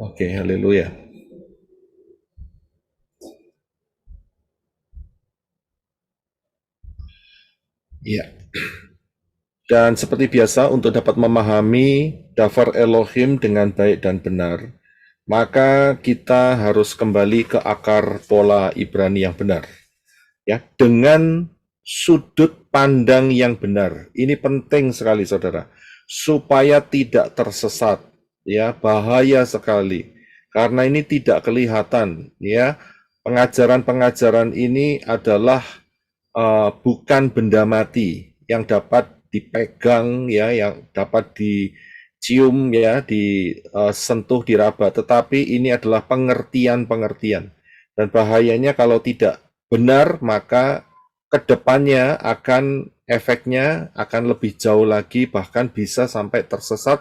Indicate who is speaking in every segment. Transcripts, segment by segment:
Speaker 1: Oke, haleluya. Iya. Dan seperti biasa, untuk dapat memahami Dafar Elohim dengan baik dan benar, maka kita harus kembali ke akar pola Ibrani yang benar, ya, dengan sudut pandang yang benar. Ini penting sekali, saudara, supaya tidak tersesat, ya, bahaya sekali. Karena ini tidak kelihatan, ya. Pengajaran-pengajaran ini adalah bukan benda mati yang dapat dipegang, ya, yang dapat dicium, ya, disentuh, diraba, tetapi ini adalah pengertian-pengertian. Dan bahayanya kalau tidak benar, maka kedepannya akan efeknya akan lebih jauh lagi, bahkan bisa sampai tersesat,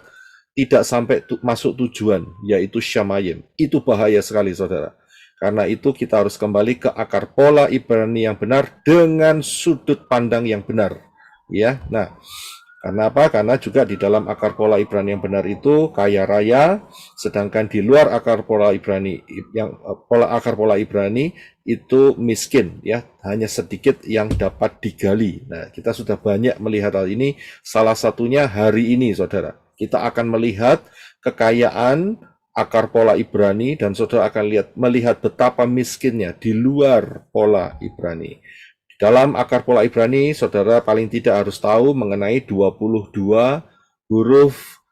Speaker 1: tidak sampai masuk tujuan, yaitu syamayim. Itu bahaya sekali, saudara. Karena itu kita harus kembali ke akar pola Ibrani yang benar dengan sudut pandang yang benar. Ya, nah, karena apa? Karena juga di dalam akar pola Ibrani yang benar itu kaya raya, sedangkan di luar akar pola Ibrani yang akar pola Ibrani itu miskin, ya, hanya sedikit yang dapat digali. Nah, kita sudah banyak melihat hal ini. Salah satunya hari ini, saudara. Kita akan melihat kekayaan akar pola Ibrani dan saudara akan melihat betapa miskinnya di luar pola Ibrani. Dalam akar pola Ibrani, saudara paling tidak harus tahu mengenai 22 huruf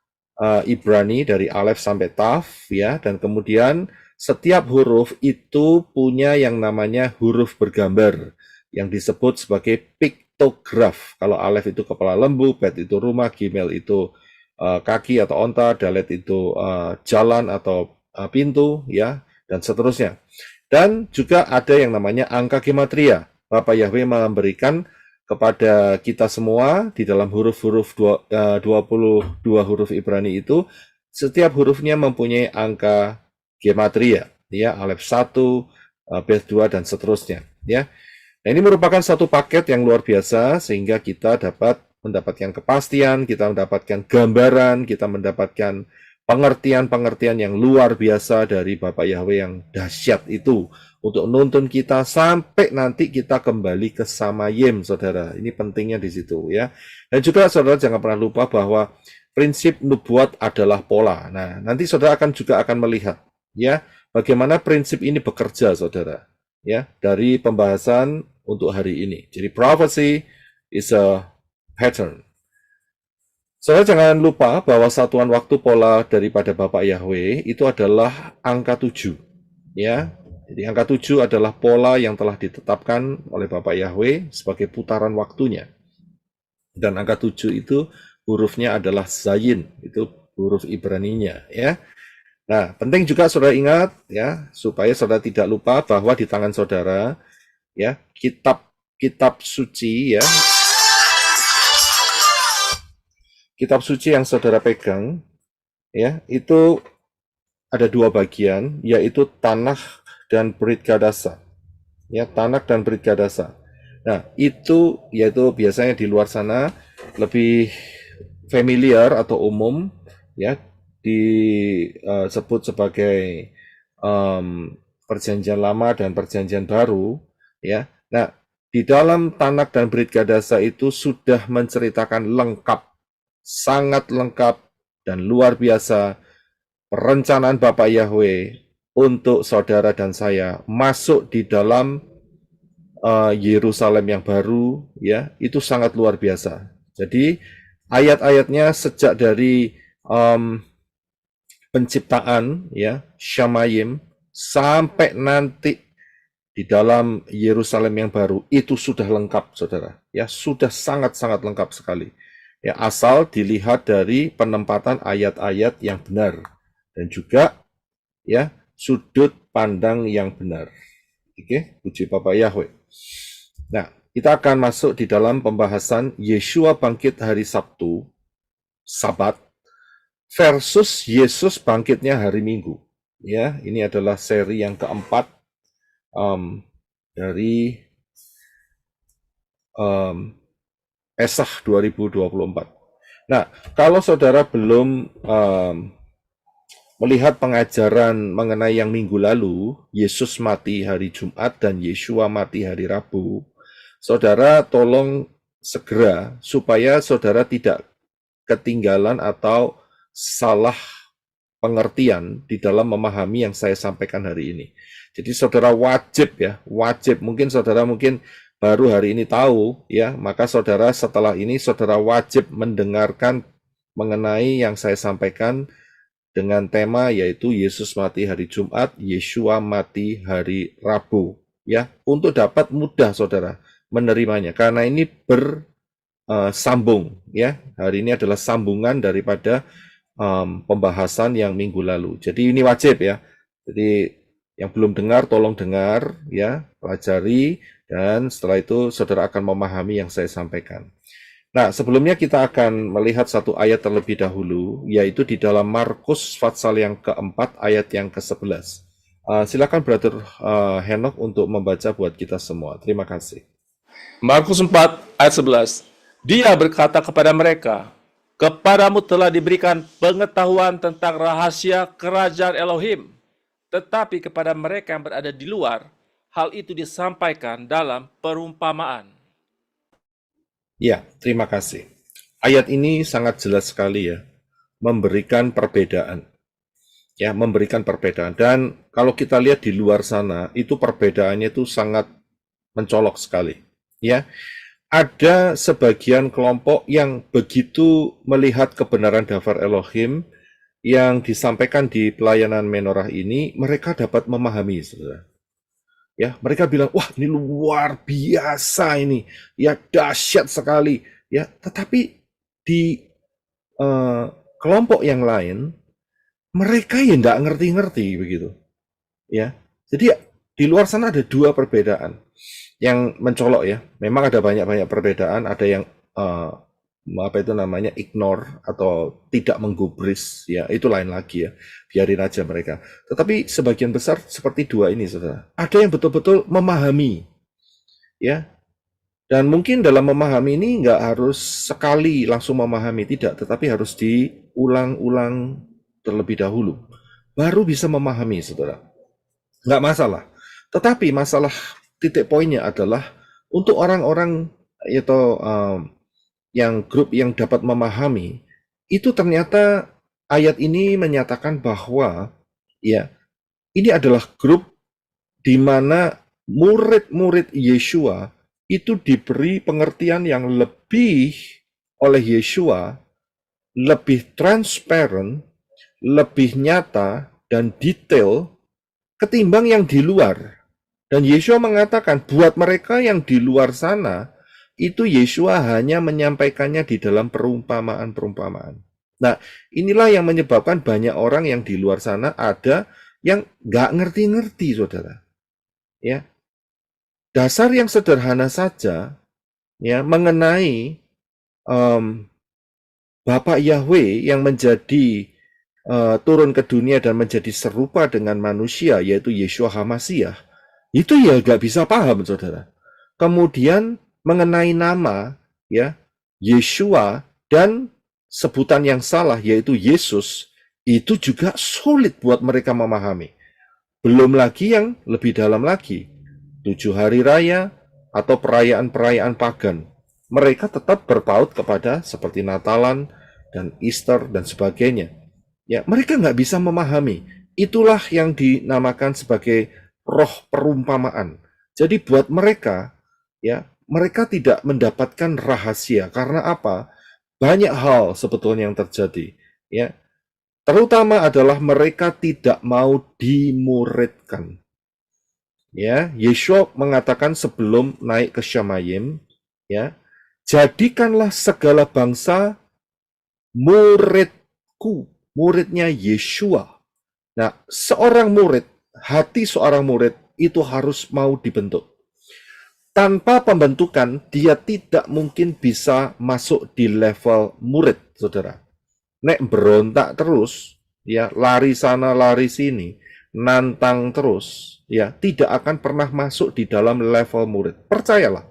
Speaker 1: Ibrani dari Alef sampai Taf, ya, dan kemudian setiap huruf itu punya yang namanya huruf bergambar yang disebut sebagai piktograf. Kalau Alef itu kepala lembu, Bet itu rumah, Gimel itu kaki atau onta, Dalet itu jalan atau pintu, ya, dan seterusnya. Dan juga ada yang namanya angka gematria. Bapak Yahweh memberikan kepada kita semua di dalam huruf-huruf 22 huruf Ibrani itu, setiap hurufnya mempunyai angka gematria, ya, Alef 1, Bet 2, dan seterusnya, ya. Nah, ini merupakan satu paket yang luar biasa sehingga kita dapat mendapatkan kepastian, kita mendapatkan gambaran, kita mendapatkan pengertian-pengertian yang luar biasa dari Bapak Yahweh yang dahsyat itu untuk nuntun kita sampai nanti kita kembali ke Samayim, saudara. Ini pentingnya di situ, ya. Dan juga saudara jangan pernah lupa bahwa prinsip nubuat adalah pola. Nah, nanti saudara akan melihat, ya, bagaimana prinsip ini bekerja, saudara, ya, dari pembahasan untuk hari ini. Jadi prophecy is a pattern. Saya jangan lupa bahwa satuan waktu pola daripada Bapak Yahweh itu adalah angka 7. Ya. Jadi angka 7 adalah pola yang telah ditetapkan oleh Bapak Yahweh sebagai putaran waktunya. Dan angka 7 itu hurufnya adalah Zayin, itu huruf Ibraninya, ya. Nah, penting juga saudara ingat, ya, supaya saudara tidak lupa bahwa di tangan saudara, ya, kitab suci, ya, kitab suci yang saudara pegang, ya, itu ada dua bagian, yaitu Tanakh dan Brit Kadasa, ya, Tanakh dan Brit Kadasa. Nah, itu yaitu biasanya di luar sana lebih familiar atau umum, ya, disebut sebagai perjanjian lama dan perjanjian baru, ya. Nah, di dalam Tanakh dan Brit Kadasa itu sudah menceritakan lengkap, sangat lengkap dan luar biasa perencanaan Bapak Yahweh untuk saudara dan saya masuk di dalam Yerusalem yang baru, ya, itu sangat luar biasa. Jadi ayat-ayatnya sejak dari penciptaan, ya, Shamayim, sampai nanti di dalam Yerusalem yang baru itu sudah lengkap, saudara. Ya, sudah sangat-sangat lengkap sekali. Ya, asal dilihat dari penempatan ayat-ayat yang benar dan juga, ya, sudut pandang yang benar. Oke, puji Bapak Yahweh. Nah, kita akan masuk di dalam pembahasan Yeshua bangkit hari Sabtu, Sabat, versus Yesus bangkitnya hari Minggu. Ya, ini adalah seri yang keempat dari Esah 2024. Nah, kalau saudara belum melihat pengajaran mengenai yang minggu lalu, Yesus mati hari Jumat dan Yeshua mati hari Rabu, saudara tolong segera supaya saudara tidak ketinggalan atau salah pengertian di dalam memahami yang saya sampaikan hari ini. Jadi saudara wajib ya, wajib. Mungkin saudara baru hari ini tahu ya, maka saudara setelah ini saudara wajib mendengarkan mengenai yang saya sampaikan dengan tema yaitu Yesus mati hari Jumat, Yeshua mati hari Rabu ya, untuk dapat mudah saudara menerimanya karena ini bersambung ya. Hari ini adalah sambungan daripada pembahasan yang minggu lalu. Jadi ini wajib ya. Jadi yang belum dengar tolong dengar ya, pelajari dan setelah itu saudara akan memahami yang saya sampaikan. Nah, sebelumnya kita akan melihat satu ayat terlebih dahulu, yaitu di dalam Markus pasal yang keempat, ayat yang ke-11. Silakan Brother Henok untuk membaca buat kita semua. Terima kasih.
Speaker 2: Markus 4 ayat 11. Dia berkata kepada mereka, "Kepadamu telah diberikan pengetahuan tentang rahasia kerajaan Elohim, tetapi kepada mereka yang berada di luar, hal itu disampaikan dalam perumpamaan."
Speaker 1: Ya, terima kasih. Ayat ini sangat jelas sekali ya, memberikan perbedaan. Ya, memberikan perbedaan. Dan kalau kita lihat di luar sana, itu perbedaannya itu sangat mencolok sekali. Ya, ada sebagian kelompok yang begitu melihat kebenaran Dafar Elohim yang disampaikan di pelayanan menorah ini, mereka dapat memahami, saudara. Ya, mereka bilang, wah ini luar biasa ini, ya dahsyat sekali, ya. Tetapi di kelompok yang lain, mereka ya nggak ngerti-ngerti begitu, ya. Jadi di luar sana ada dua perbedaan yang mencolok ya. Memang ada banyak-banyak perbedaan, ada yang ignore atau tidak menggubris ya, itu lain lagi ya, biarin aja mereka. Tetapi sebagian besar seperti dua ini saudara, ada yang betul-betul memahami ya, dan mungkin dalam memahami ini nggak harus sekali langsung memahami, tidak, tetapi harus diulang-ulang terlebih dahulu baru bisa memahami saudara. Nggak masalah, tetapi masalah titik poinnya adalah untuk orang-orang atau yang grup yang dapat memahami, itu ternyata ayat ini menyatakan bahwa ya, ini adalah grup di mana murid-murid Yeshua itu diberi pengertian yang lebih oleh Yeshua, lebih transparan, lebih nyata dan detail ketimbang yang di luar. Dan Yeshua mengatakan buat mereka yang di luar sana, itu Yeshua hanya menyampaikannya di dalam perumpamaan-perumpamaan. Nah, inilah yang menyebabkan banyak orang yang di luar sana ada yang nggak ngerti-ngerti, saudara. Ya, dasar yang sederhana saja, ya, mengenai Bapak Yahweh yang menjadi turun ke dunia dan menjadi serupa dengan manusia, yaitu Yeshua HaMashiach, itu ya nggak bisa paham, saudara. Kemudian mengenai nama ya Yeshua dan sebutan yang salah yaitu Yesus, itu juga sulit buat mereka memahami. Belum lagi yang lebih dalam lagi, 7 hari raya atau perayaan-perayaan pagan, mereka tetap berpaut kepada seperti Natalan dan Easter dan sebagainya. Ya, mereka nggak bisa memahami. Itulah yang dinamakan sebagai roh perumpamaan. Jadi buat mereka, ya, mereka tidak mendapatkan rahasia. Karena apa? Banyak hal sebetulnya yang terjadi. Ya, terutama adalah mereka tidak mau dimuridkan. Ya, Yeshua mengatakan sebelum naik ke Syamayim, ya, jadikanlah segala bangsa muridku, muridnya Yeshua. Nah, seorang murid, hati seorang murid itu harus mau dibentuk. Tanpa pembentukan, dia tidak mungkin bisa masuk di level murid, saudara. Nek berontak terus, ya lari sana lari sini, nantang terus, ya tidak akan pernah masuk di dalam level murid. Percayalah,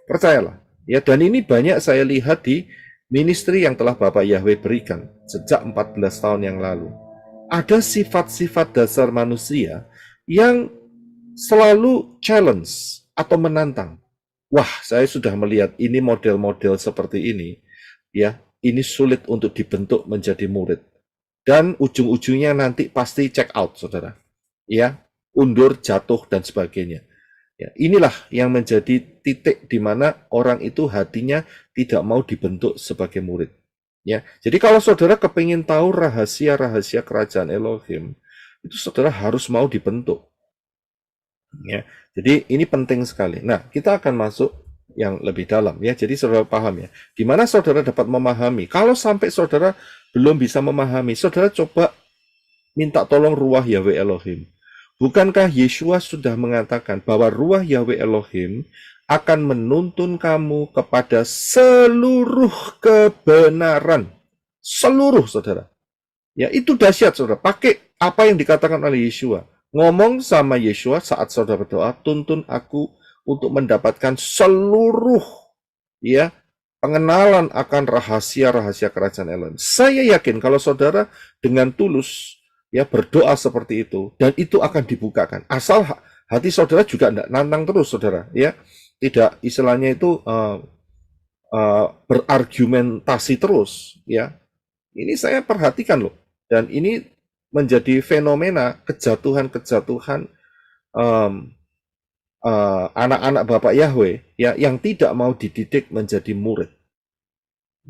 Speaker 1: percayalah. Ya, dan ini banyak saya lihat di ministry yang telah Bapak Yahweh berikan sejak 14 tahun yang lalu. ada sifat-sifat dasar manusia yang selalu challenge atau menantang. Wah, saya sudah melihat ini model-model seperti ini, ya, ini sulit untuk dibentuk menjadi murid. Dan ujung-ujungnya nanti pasti check out, saudara. Ya, undur, jatuh, dan sebagainya. Ya, inilah yang menjadi titik di mana orang itu hatinya tidak mau dibentuk sebagai murid. Ya, jadi kalau saudara kepingin tahu rahasia-rahasia kerajaan Elohim, itu saudara harus mau dibentuk. Ya, jadi ini penting sekali. Nah, kita akan masuk yang lebih dalam ya. Jadi saudara paham ya. Gimana saudara dapat memahami? Kalau sampai saudara belum bisa memahami, saudara coba minta tolong ruah Yahweh Elohim. Bukankah Yeshua sudah mengatakan bahwa ruah Yahweh Elohim akan menuntun kamu kepada seluruh kebenaran. Seluruh, saudara. Ya, itu dahsyat, saudara. Pakai apa yang dikatakan oleh Yeshua. Ngomong sama Yeshua saat saudara berdoa, tuntun aku untuk mendapatkan seluruh ya pengenalan akan rahasia-rahasia kerajaan Elohim. Saya yakin kalau saudara dengan tulus ya berdoa seperti itu dan itu akan dibukakan. Asal hati saudara juga tidak nantang terus, saudara. Ya, tidak istilahnya itu berargumentasi terus. Ya, ini saya perhatikan loh, dan ini menjadi fenomena kejatuhan-kejatuhan anak-anak Bapak Yahweh ya yang tidak mau dididik menjadi murid.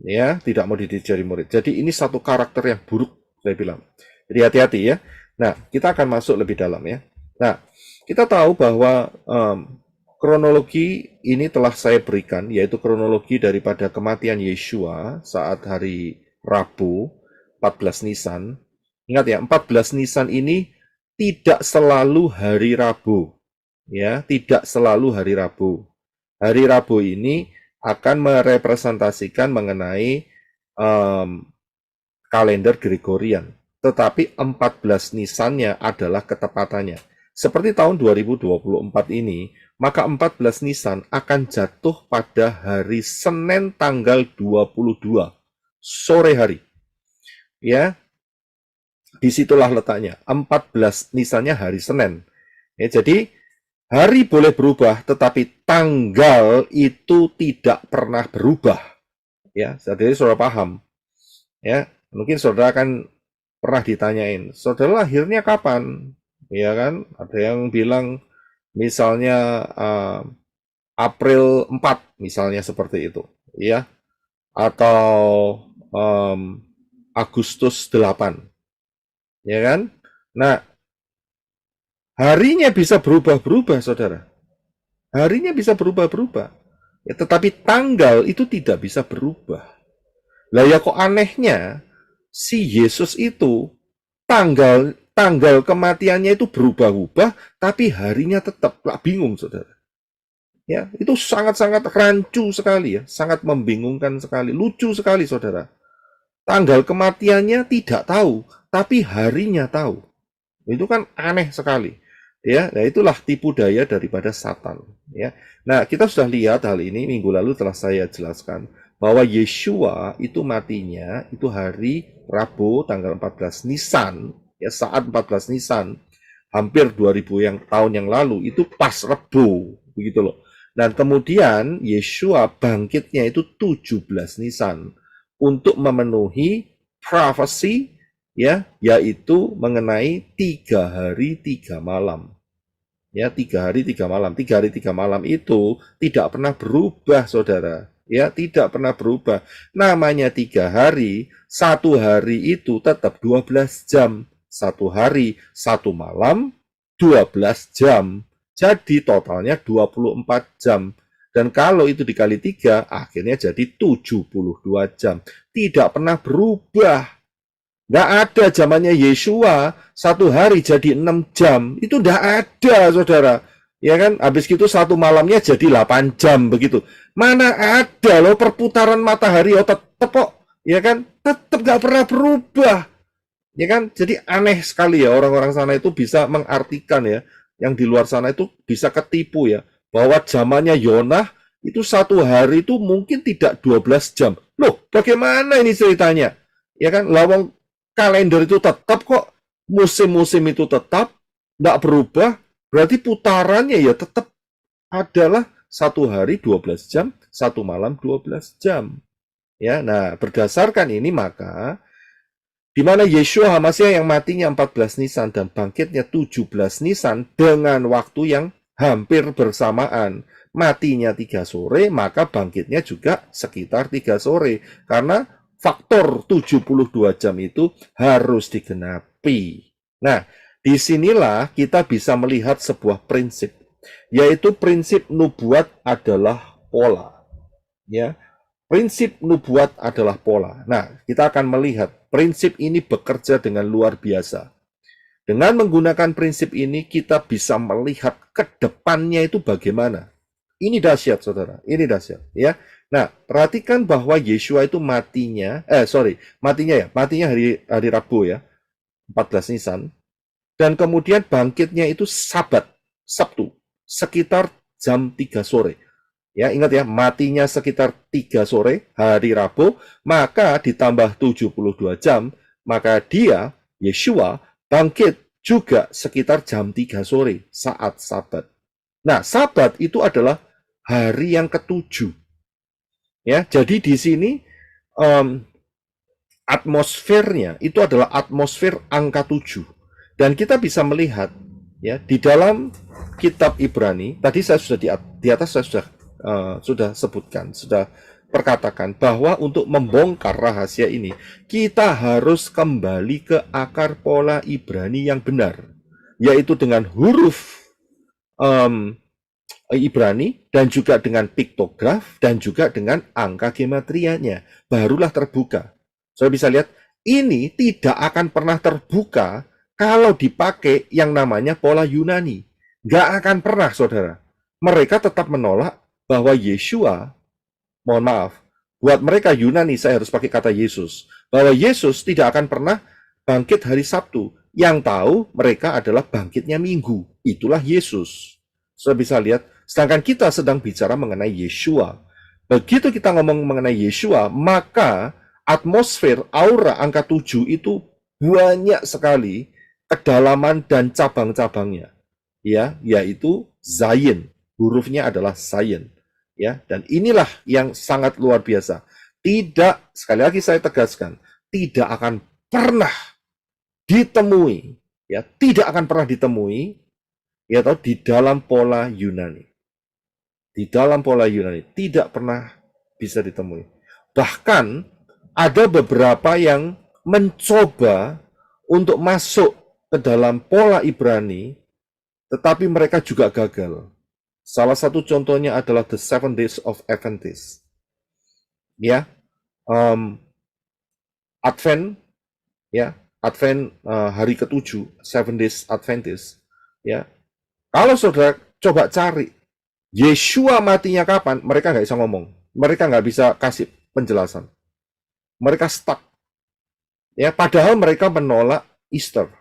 Speaker 1: Ya, tidak mau dididik jadi murid. Jadi ini satu karakter yang buruk, saya bilang. Jadi hati-hati ya. Nah, kita akan masuk lebih dalam ya. Nah, kita tahu bahwa kronologi ini telah saya berikan, yaitu kronologi daripada kematian Yeshua saat hari Rabu, 14 Nisan. Ingat ya, 14 Nisan ini tidak selalu hari Rabu. Ya, tidak selalu hari Rabu. Hari Rabu ini akan merepresentasikan mengenai kalender Gregorian. Tetapi 14 Nisannya adalah ketepatannya. Seperti tahun 2024 ini, maka 14 Nisan akan jatuh pada hari Senin tanggal 22, sore hari. Ya, disitulah letaknya. 14 Nisannya hari Senin. Ya, jadi hari boleh berubah, tetapi tanggal itu tidak pernah berubah. Ya, jadi saudara paham. Ya, mungkin saudara kan pernah ditanyain, saudara lahirnya kapan? Ya kan, ada yang bilang misalnya April 4, misalnya seperti itu. Ya, atau Agustus 8. Ya kan? Nah, harinya bisa berubah-berubah, saudara. Harinya bisa berubah-berubah. Ya, tetapi tanggal itu tidak bisa berubah. Lah ya kok anehnya, si Yesus itu tanggal kematiannya itu berubah-ubah, tapi harinya tetap. Lah bingung, saudara. Ya, itu sangat-sangat rancu sekali ya, sangat membingungkan sekali, lucu sekali, saudara. Tanggal kematiannya tidak tahu, tapi harinya tahu. Itu kan aneh sekali. Ya, nah itulah tipu daya daripada Satan. Ya, nah kita sudah lihat hal ini minggu lalu telah saya jelaskan bahwa Yeshua itu matinya itu hari Rabu tanggal 14 Nisan. Ya, saat 14 Nisan, hampir 2000 tahun yang lalu itu pas Rebo, begitu loh. Dan kemudian Yeshua bangkitnya itu 17 Nisan untuk memenuhi prophecy ya, yaitu mengenai 3 hari 3 malam. Ya, 3 hari 3 malam. 3 hari 3 malam itu tidak pernah berubah, saudara. Ya, tidak pernah berubah. Namanya 3 hari, 1 hari itu tetap 12 jam. 1 hari, 1 malam, 12 jam. Jadi totalnya 24 jam. Dan kalau itu dikali 3, akhirnya jadi 72 jam. Tidak pernah berubah. Nggak ada zamannya Yeshua, 1 hari jadi 6 jam. Itu nggak ada, saudara. Ya kan, habis itu 1 malamnya jadi 8 jam, begitu. Mana ada loh perputaran matahari, oh tetep kok. Ya kan, tetep nggak pernah berubah. Ya kan, jadi aneh sekali ya orang-orang sana itu bisa mengartikan ya. Yang di luar sana itu bisa ketipu ya. Bahwa zamannya Yonah itu 1 hari itu mungkin tidak 12 jam. Loh, bagaimana ini ceritanya? Ya kan, lawang kalender itu tetap kok musim-musim itu tetap, nggak berubah, berarti putarannya ya tetap adalah satu hari 12 jam, satu malam 12 jam. Ya, nah berdasarkan ini maka di mana Yeshua HaMashiach yang matinya 14 Nisan dan bangkitnya 17 Nisan dengan waktu yang hampir bersamaan. Matinya 3 sore, maka bangkitnya juga sekitar 3 sore. Karena faktor 72 jam itu harus digenapi. Nah, disinilah kita bisa melihat sebuah prinsip, yaitu prinsip nubuat adalah pola. Ya, prinsip nubuat adalah pola. Nah, kita akan melihat prinsip ini bekerja dengan luar biasa. Dengan menggunakan prinsip ini, kita bisa melihat ke depannya itu bagaimana. Ini dahsyat, saudara. Ini dahsyat, ya. Nah, perhatikan bahwa Yeshua itu matinya hari Rabu ya, 14 Nisan. Dan kemudian bangkitnya itu Sabtu, sekitar jam 3 sore. Ya, ingat ya, matinya sekitar 3 sore, hari Rabu, maka ditambah 72 jam, maka dia, Yeshua, bangkit juga sekitar jam 3 sore, saat Sabat. Nah, Sabat itu adalah hari yang ketujuh. Ya, jadi di sini atmosfernya itu adalah atmosfer angka 7. Dan kita bisa melihat ya di dalam kitab Ibrani, tadi saya sudah di atas saya sudah sebutkan, sudah perkatakan bahwa untuk membongkar rahasia ini, kita harus kembali ke akar pola Ibrani yang benar, yaitu dengan huruf Ibrani dan juga dengan piktograf dan juga dengan angka gematrianya, barulah terbuka. Saya bisa lihat, ini tidak akan pernah terbuka kalau dipakai yang namanya pola Yunani. Nggak akan pernah, saudara. Mereka tetap menolak bahwa Yeshua, mohon maaf, buat mereka Yunani saya harus pakai kata Yesus, bahwa Yesus tidak akan pernah bangkit hari Sabtu. Yang tahu mereka adalah bangkitnya Minggu. Itulah Yesus. Saya bisa lihat, sedangkan kita sedang bicara mengenai Yeshua. Begitu kita ngomong mengenai Yeshua, maka atmosfer aura angka 7 itu banyak sekali kedalaman dan cabang-cabangnya. Ya, yaitu Zayin. Hurufnya adalah Zayin. Ya, dan inilah yang sangat luar biasa. Tidak, sekali lagi saya tegaskan, tidak akan pernah ditemui, ya, tidak akan pernah ditemui, ya, atau di dalam pola Yunani. Di dalam pola Yunani tidak pernah bisa ditemui. Bahkan ada beberapa yang mencoba untuk masuk ke dalam pola Ibrani, tetapi mereka juga gagal. Salah satu contohnya adalah The 7 Days of Adventist. Ya, Advent, ya, Advent hari ke-7, 7 Days Adventist. Ya, kalau saudara coba cari Yeshua matinya kapan, mereka nggak bisa ngomong, mereka nggak bisa kasih penjelasan, mereka stuck. Ya, padahal mereka menolak Easter,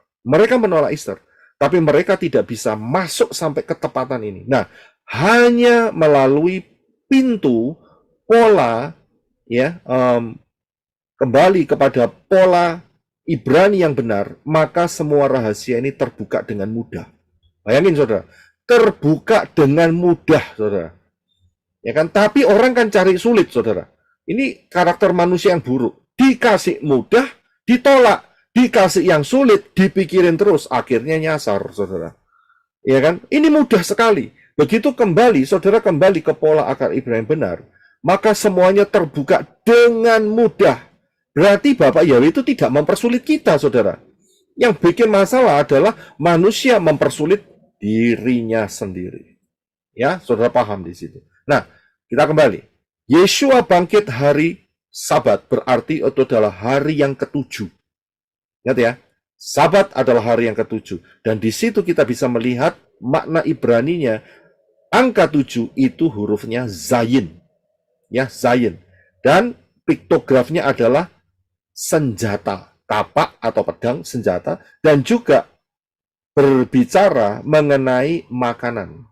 Speaker 1: tapi mereka tidak bisa masuk sampai ketepatan ini. Nah, hanya melalui pintu pola, ya, kembali kepada pola Ibrani yang benar, maka semua rahasia ini terbuka dengan mudah. Bayangin saudara, terbuka dengan mudah saudara. Ya kan? Tapi orang kan cari sulit saudara. Ini karakter manusia yang buruk. Dikasih mudah, ditolak. Dikasih yang sulit, dipikirin terus. Akhirnya nyasar saudara. Ya kan? Ini mudah sekali. Begitu kembali, saudara kembali ke pola akar Ibrani yang benar, maka semuanya terbuka dengan mudah. Berarti Bapak Yahweh itu tidak mempersulit kita, saudara. Yang bikin masalah adalah manusia mempersulit dirinya sendiri. Ya, saudara paham di situ. Nah, kita kembali. Yeshua bangkit hari Sabat, berarti itu adalah hari yang ke-7. Ingat ya, Sabat adalah hari yang ke-7. Dan di situ kita bisa melihat makna Ibraninya. Angka 7 itu hurufnya Zayin. Ya, Zayin. Dan piktografnya adalah senjata, kapak atau pedang senjata, dan juga berbicara mengenai makanan.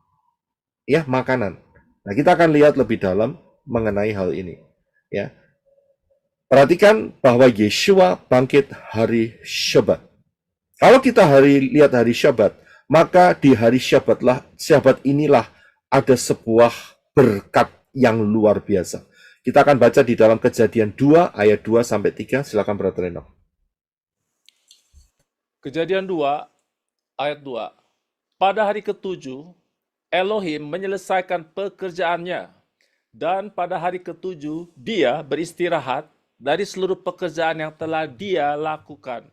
Speaker 1: Ya, makanan. Nah, kita akan lihat lebih dalam mengenai hal ini. Ya. Perhatikan bahwa Yeshua bangkit hari Syabat. Kalau kita lihat hari Syabat, maka di hari Syabat inilah ada sebuah berkat yang luar biasa. Kita akan baca di dalam Kejadian 2 ayat 2 sampai 3. Silakan Brother Enoch.
Speaker 2: Kejadian 2 ayat 2. Pada hari ketujuh, Elohim menyelesaikan pekerjaannya, dan pada hari ketujuh dia beristirahat dari seluruh pekerjaan yang telah dia lakukan.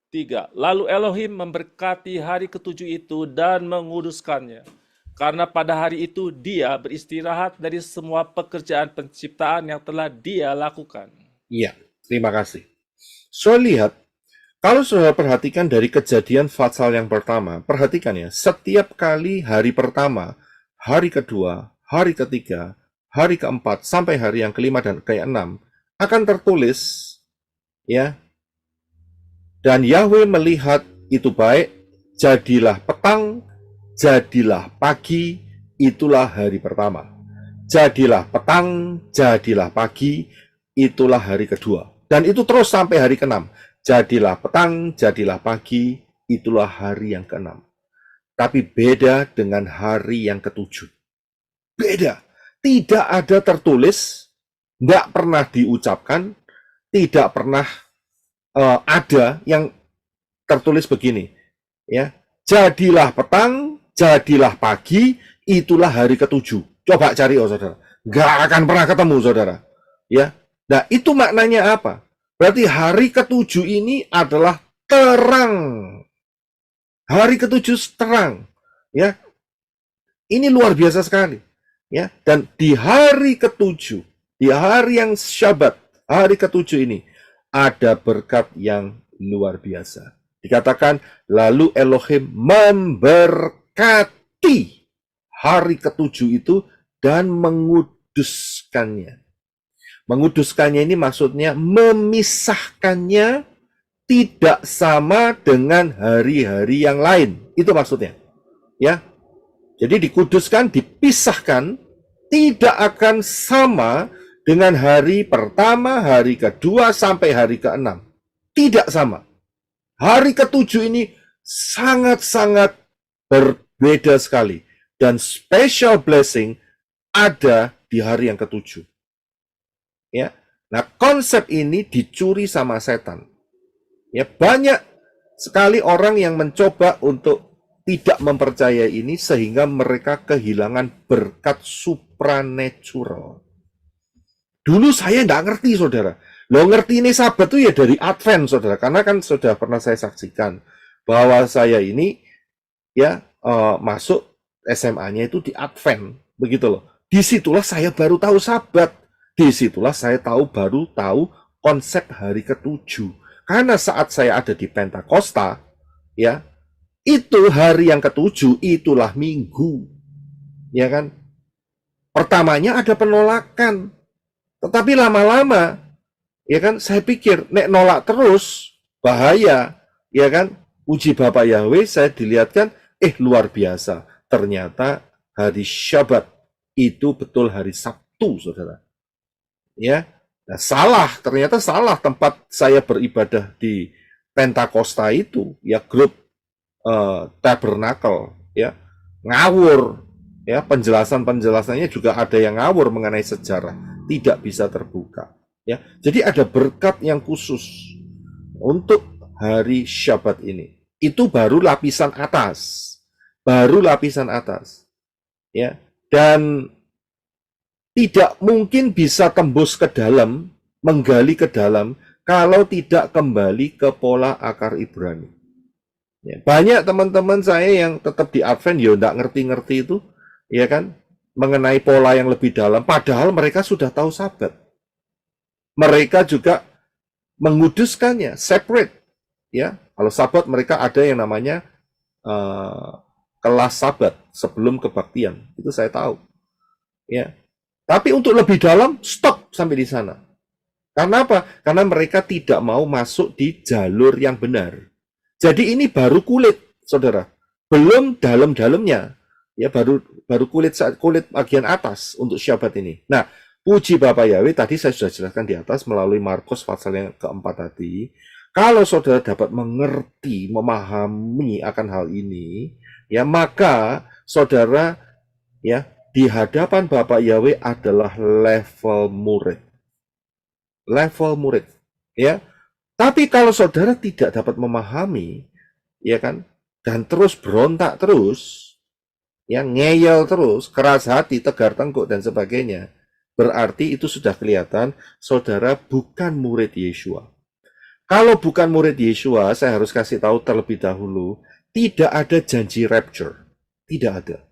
Speaker 2: 3. Lalu Elohim memberkati hari ketujuh itu dan menguduskannya, karena pada hari itu dia beristirahat dari semua pekerjaan penciptaan yang telah dia lakukan.
Speaker 1: Iya, terima kasih. So, lihat, kalau saudara perhatikan dari Kejadian pasal yang pertama, perhatikan ya, setiap kali hari pertama, hari kedua, hari ketiga, hari keempat, sampai hari yang kelima dan keenam, akan tertulis, ya, dan Yahweh melihat itu baik, jadilah petang, jadilah pagi, itulah hari pertama. Jadilah petang, jadilah pagi, itulah hari kedua. Dan itu terus sampai hari keenam. Jadilah petang, jadilah pagi, itulah hari yang keenam. Tapi beda dengan hari yang ketujuh. Beda. Tidak ada tertulis, tidak pernah diucapkan, tidak pernah ada yang tertulis begini, ya, jadilah petang, jadilah pagi, itulah hari ketujuh. Coba cari, saudara, nggak akan pernah ketemu, saudara, ya. Nah, itu maknanya apa? Berarti hari ketujuh ini adalah terang. Hari ketujuh terang, ya. Ini luar biasa sekali, ya. Dan di hari ketujuh, di hari yang Syabat, hari ketujuh ini, ada berkat yang luar biasa. Dikatakan, lalu Elohim memberkati hari ketujuh itu dan menguduskannya. Menguduskannya ini maksudnya memisahkannya tidak sama dengan hari-hari yang lain. Itu maksudnya. Ya. Jadi dikuduskan, dipisahkan, tidak akan sama dengan hari pertama, hari kedua, sampai hari keenam. Tidak sama. Hari ketujuh ini sangat-sangat berbeda sekali. Dan special blessing ada di hari yang ketujuh. Ya. Nah, konsep ini dicuri sama setan. Ya, banyak sekali orang yang mencoba untuk tidak mempercayai ini sehingga mereka kehilangan berkat supranatural. Dulu saya nggak ngerti, saudara. Lo ngerti ini Sabat itu ya dari Advent, saudara. Karena kan sudah pernah saya saksikan bahwa saya ini ya masuk SMA-nya itu di Advent, begitu loh. Disitulah saya baru tahu Sabat. Disitulah saya baru tahu konsep hari ketujuh. Karena saat saya ada di Pentakosta, ya, itu hari yang ketujuh, itulah Minggu, ya kan? Pertamanya ada penolakan. Tetapi lama-lama, ya kan, saya pikir, nek nolak terus, bahaya, ya kan, puji Bapak Yahweh, saya dilihatkan, luar biasa, ternyata hari Syabat, itu betul hari Sabtu, saudara. Ya, nah, ternyata salah tempat saya beribadah di Pentakosta itu, ya grup tabernakel, ya, ngawur, ya, penjelasannya juga ada yang ngawur mengenai sejarah. Tidak bisa terbuka, ya. Jadi ada berkat yang khusus untuk hari Syabat ini. Itu baru lapisan atas. Ya. Dan tidak mungkin bisa tembus ke dalam, menggali ke dalam kalau tidak kembali ke pola akar Ibrani. Ya, banyak teman-teman saya yang tetap di Advent ya enggak ngerti-ngerti itu, ya kan? Mengenai pola yang lebih dalam, padahal mereka sudah tahu Sabat. Mereka juga menguduskannya, separate. Ya, kalau Sabat mereka ada yang namanya kelas Sabat sebelum kebaktian, itu saya tahu. Ya, tapi untuk lebih dalam, stop sampai di sana. Karena apa? Karena mereka tidak mau masuk di jalur yang benar. Jadi ini baru kulit, saudara, belum dalam-dalamnya. Ya, baru kulit bagian atas untuk Syabat ini. Nah, puji Bapak Yahweh, tadi saya sudah jelaskan di atas melalui Markus pasal yang keempat tadi, Kalau saudara dapat mengerti, memahami akan hal ini, ya maka saudara ya di hadapan Bapak Yahweh adalah level murid. Level murid, ya. Tapi kalau saudara tidak dapat memahami, ya kan, dan terus berontak terus, ya ngeyel terus, keras hati, tegar tengkuk dan sebagainya, berarti itu sudah kelihatan saudara bukan murid Yeshua. Kalau bukan murid Yeshua, saya harus kasih tahu terlebih dahulu, tidak ada janji rapture. Tidak ada.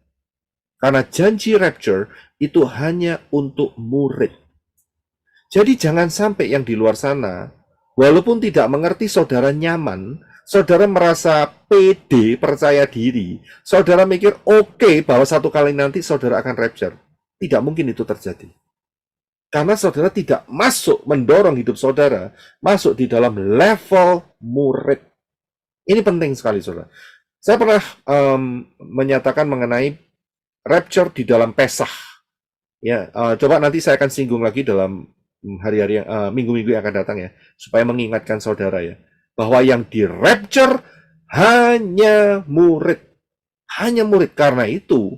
Speaker 1: Karena janji rapture itu hanya untuk murid. Jadi jangan sampai yang di luar sana, walaupun tidak mengerti saudara nyaman, saudara merasa pede, percaya diri, saudara mikir oke bahwa satu kali nanti saudara akan rapture. Tidak mungkin itu terjadi. Karena saudara tidak masuk mendorong hidup saudara masuk di dalam level murid. Ini penting sekali, saudara. Saya pernah menyatakan mengenai rapture di dalam Pesah. Ya, coba nanti saya akan singgung lagi dalam hari-hari minggu-minggu yang akan datang ya, supaya mengingatkan saudara ya, bahwa yang di rapture hanya murid. Hanya murid. Karena itu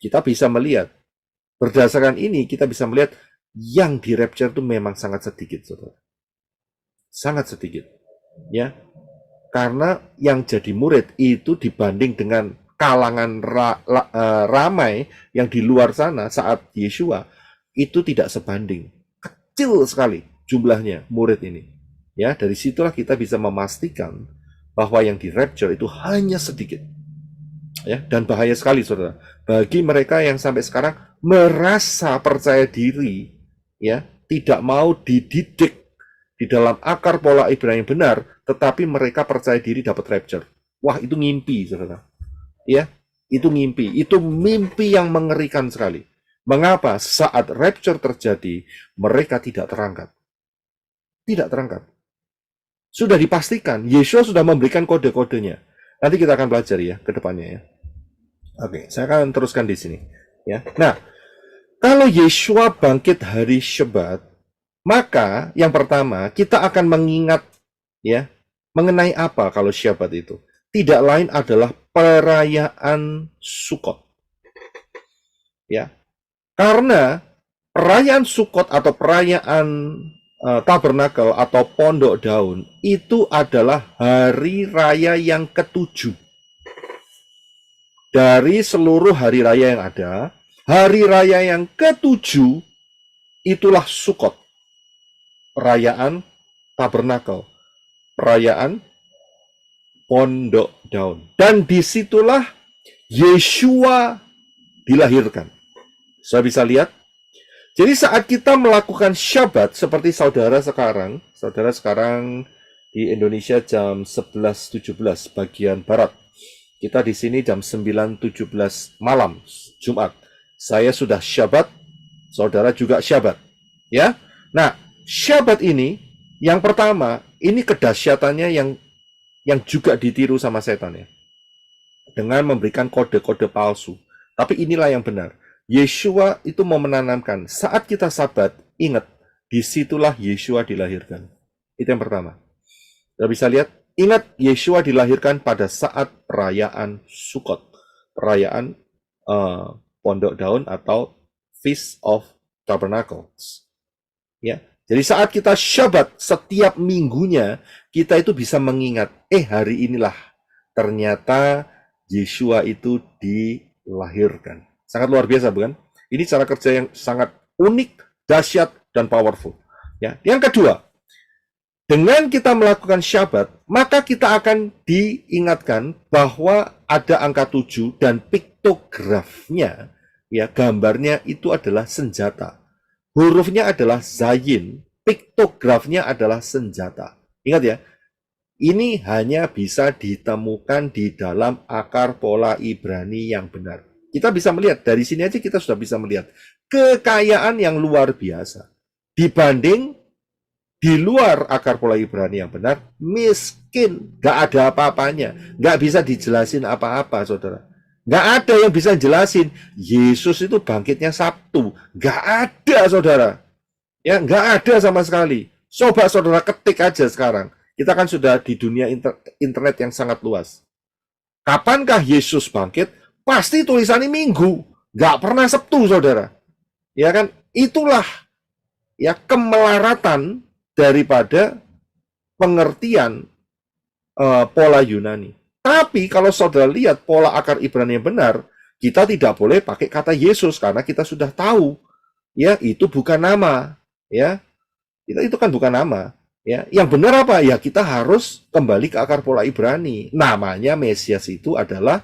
Speaker 1: kita bisa melihat, berdasarkan ini kita bisa melihat yang di rapture itu memang sangat sedikit, saudara. Sangat sedikit. Ya. Karena yang jadi murid itu dibanding dengan kalangan ramai yang di luar sana saat Yeshua, itu tidak sebanding. Kecil sekali jumlahnya murid ini. Ya, dari situlah kita bisa memastikan bahwa yang di rapture itu hanya sedikit. Ya, dan bahaya sekali, saudara. Bagi mereka yang sampai sekarang merasa percaya diri, ya, tidak mau dididik di dalam akar pola Ibrani yang benar, tetapi mereka percaya diri dapat rapture. Wah, itu ngimpi, saudara. Ya, itu ngimpi. Itu mimpi yang mengerikan sekali. Mengapa? Saat rapture terjadi, mereka tidak terangkat. Tidak terangkat. Sudah dipastikan, Yesus sudah memberikan kode-kodenya. Nanti kita akan belajar ya ke depannya ya. Oke, saya akan teruskan di sini. Ya. Nah, kalau Yeshua bangkit hari Syabat, maka yang pertama kita akan mengingat ya mengenai apa kalau Syabat itu? Tidak lain adalah perayaan Sukot. Ya. Karena perayaan Sukot atau perayaan Tabernakel atau Pondok Daun itu adalah hari raya yang ketujuh. Dari seluruh hari raya yang ada, hari raya yang ketujuh itulah Sukot. Perayaan Tabernakel, perayaan Pondok Daun. Dan disitulah Yeshua dilahirkan. Saya bisa lihat. Jadi saat kita melakukan Syabat seperti saudara sekarang di Indonesia jam 11.17 bagian barat. Kita di sini jam 9.17 malam Jumat. Saya sudah Syabat, saudara juga Syabat. Ya. Nah, Syabat ini yang pertama, ini kedahsyatannya yang juga ditiru sama setan ya. Dengan memberikan kode-kode palsu. Tapi inilah yang benar. Yeshua itu mau menanamkan, saat kita Sabat, ingat, disitulah Yeshua dilahirkan. Itu yang pertama. Kita bisa lihat, ingat Yeshua dilahirkan pada saat perayaan Sukot. Perayaan Pondok Daun atau Feast of Tabernacles. Ya. Jadi saat kita Syabat, setiap minggunya, kita itu bisa mengingat, hari inilah ternyata Yeshua itu dilahirkan. Sangat luar biasa, bukan? Ini cara kerja yang sangat unik, dahsyat, dan powerful. Ya. Yang kedua, dengan kita melakukan Syabat, maka kita akan diingatkan bahwa ada angka 7 dan piktografnya, ya gambarnya itu adalah senjata. Hurufnya adalah zayin, piktografnya adalah senjata. Ingat ya, ini hanya bisa ditemukan di dalam akar pola Ibrani yang benar. Kita bisa melihat, dari sini aja kita sudah bisa melihat kekayaan yang luar biasa. Dibanding di luar akar pola Ibrani yang benar, miskin, gak ada apa-apanya, gak bisa dijelasin apa-apa, saudara. Gak ada yang bisa jelasin, Yesus itu bangkitnya Sabtu. Gak ada, saudara. Ya, gak ada sama sekali. Coba saudara ketik aja sekarang. Kita kan sudah di dunia internet yang sangat luas. Kapankah Yesus bangkit? Pasti tulisannya Minggu, nggak pernah Sabtu, saudara. Ya kan? Itulah ya kemelaratan daripada pengertian pola Yunani. Tapi kalau saudara lihat pola akar Ibrani yang benar, kita tidak boleh pakai kata Yesus karena kita sudah tahu ya itu bukan nama, ya. Itu kan bukan nama, ya. Yang benar apa? Ya kita harus kembali ke akar pola Ibrani. Namanya Mesias itu adalah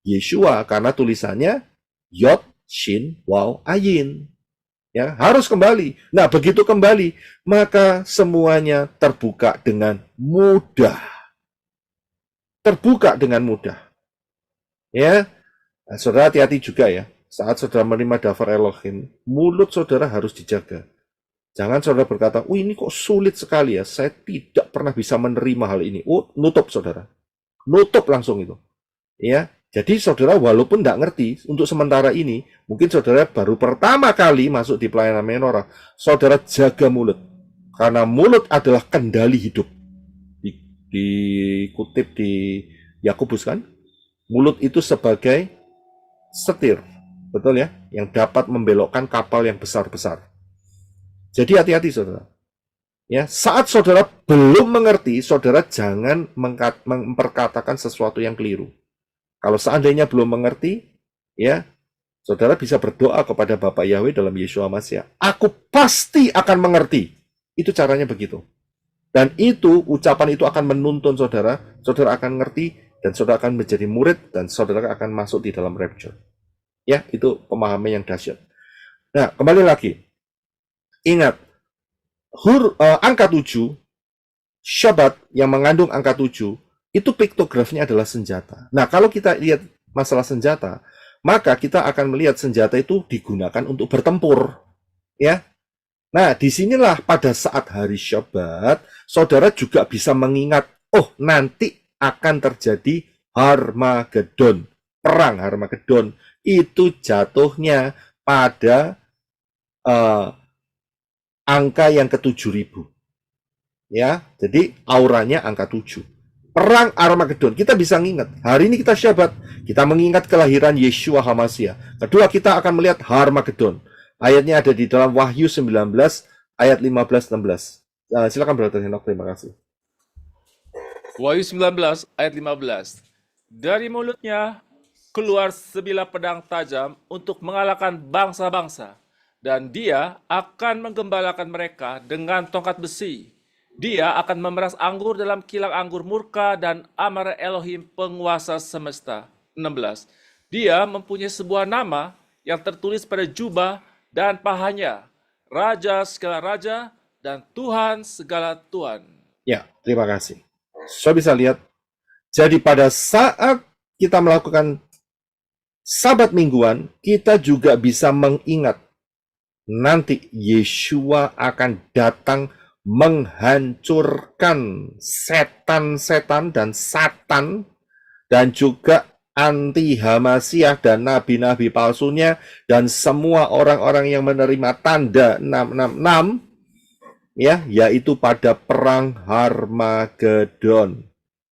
Speaker 1: Yeshua karena tulisannya Yod, Shin, Waw, Ayin. Ya, harus kembali. Nah, begitu kembali, maka semuanya terbuka dengan mudah. Terbuka dengan mudah. Ya. Nah, saudara hati-hati juga ya. Saat saudara menerima daftar Elohim, mulut saudara harus dijaga. Jangan saudara berkata, ini kok sulit sekali ya, saya tidak pernah bisa menerima hal ini. Nutup saudara. Nutup langsung itu. Ya, jadi saudara walaupun tidak ngerti, untuk sementara ini, mungkin saudara baru pertama kali masuk di pelayanan menorah, saudara jaga mulut. Karena mulut adalah kendali hidup. Dikutip di Yakobus kan, mulut itu sebagai setir, betul ya, yang dapat membelokkan kapal yang besar-besar. Jadi hati-hati saudara. Ya, saat saudara belum mengerti, saudara jangan memperkatakan sesuatu yang keliru. Kalau seandainya belum mengerti, ya, saudara bisa berdoa kepada Bapa Yahweh dalam Yeshua Mashiach. Aku pasti akan mengerti. Itu caranya begitu. Dan itu, ucapan itu akan menuntun saudara. Saudara akan ngerti, dan saudara akan menjadi murid, dan saudara akan masuk di dalam rapture. Ya, itu pemahaman yang dahsyat. Nah, kembali lagi. Ingat, angka 7, Shabbat yang mengandung angka 7, itu piktografinya adalah senjata. Nah, kalau kita lihat masalah senjata, maka kita akan melihat senjata itu digunakan untuk bertempur. Ya. Nah, disinilah pada saat hari Shabbat, saudara juga bisa mengingat, nanti akan terjadi Harmagedon. Perang Harmagedon. Itu jatuhnya pada angka yang ke-7.000. Ya, jadi auranya angka 7. Perang Armagedon. Kita bisa mengingat. Hari ini kita Syabat. Kita mengingat kelahiran Yeshua HaMashiach. Kedua, kita akan melihat Harmagedon. Ayatnya ada di dalam Wahyu 19 ayat 15-16. Silakan Brother Henok, terima kasih.
Speaker 2: Wahyu 19 ayat 15. Dari mulutnya keluar sebilah pedang tajam untuk mengalahkan bangsa-bangsa. Dan dia akan menggembalakan mereka dengan tongkat besi. Dia akan memeras anggur dalam kilang anggur murka dan amarah Elohim penguasa semesta. 16. Dia mempunyai sebuah nama yang tertulis pada jubah dan pahanya, Raja segala raja dan Tuhan segala Tuhan.
Speaker 1: Ya, terima kasih. Saya bisa lihat, jadi pada saat kita melakukan Sabat mingguan, kita juga bisa mengingat nanti Yeshua akan datang menghancurkan setan-setan dan Satan dan juga anti Hamasiah dan nabi-nabi palsunya dan semua orang-orang yang menerima tanda 666, ya, yaitu pada perang Harmagedon.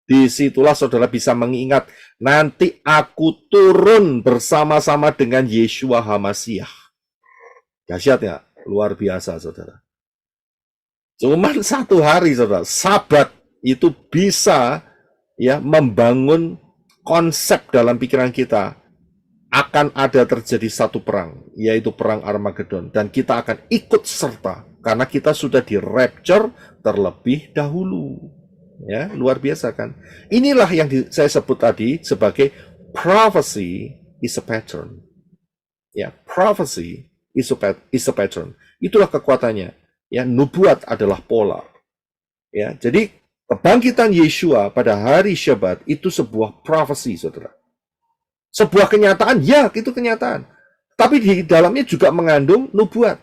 Speaker 1: Disitulah saudara bisa mengingat, nanti aku turun bersama-sama dengan Yeshua HaMashiach. Dahsyat ya, luar biasa saudara. Cuman satu hari saudara, Sabat itu bisa ya membangun konsep dalam pikiran kita akan ada terjadi satu perang, yaitu perang Armagedon, dan kita akan ikut serta karena kita sudah di rapture terlebih dahulu. Ya, luar biasa kan? Inilah yang saya sebut tadi sebagai prophecy is a pattern. Ya, prophecy is a pattern. Itulah kekuatannya. Ya, nubuat adalah pola. Ya, jadi kebangkitan Yeshua pada hari Syabat itu sebuah prophecy, saudara. Sebuah kenyataan, ya, itu kenyataan. Tapi di dalamnya juga mengandung nubuat.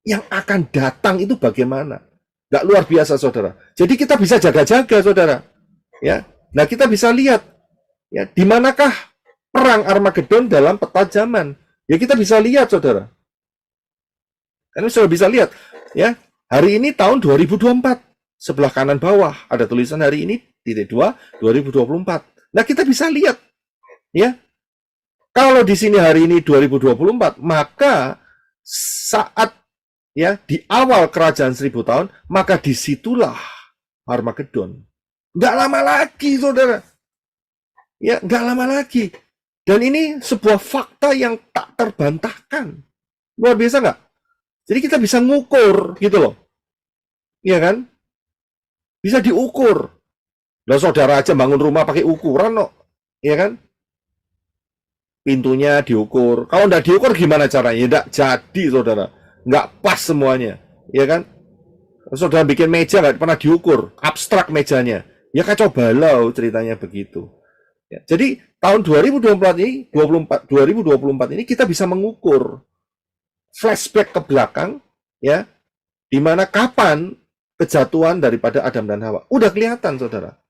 Speaker 1: Yang akan datang itu bagaimana? Gak luar biasa, saudara. Jadi kita bisa jaga-jaga, saudara. Ya, nah kita bisa lihat, ya, di manakah perang Armagedon dalam peta zaman? Ya kita bisa lihat, saudara. Karena sudah bisa lihat, ya, hari ini tahun 2024. sebelah kanan bawah ada tulisan hari ini -2 2024. Nah, kita bisa lihat ya. Kalau di sini hari ini 2024, maka saat ya di awal kerajaan 1000 tahun, maka disitulah Armageddon. Nggak lama lagi, saudara. Ya, nggak lama lagi. Dan ini sebuah fakta yang tak terbantahkan. Luar biasa nggak? Jadi kita bisa ngukur gitu loh. Iya kan? Bisa diukur. Lah saudara aja bangun rumah pakai ukuran kok. Iya kan? Pintunya diukur. Kalau nggak diukur gimana caranya? Nggak jadi, saudara. Nggak pas semuanya. Iya kan? Saudara bikin meja nggak pernah diukur. Abstrak mejanya. Ya kacau balau ceritanya begitu. Ya, jadi tahun 2024 ini, 2024 ini kita bisa mengukur flashback ke belakang, ya, di mana kapan kejatuhan daripada Adam dan Hawa. Udah kelihatan, saudara.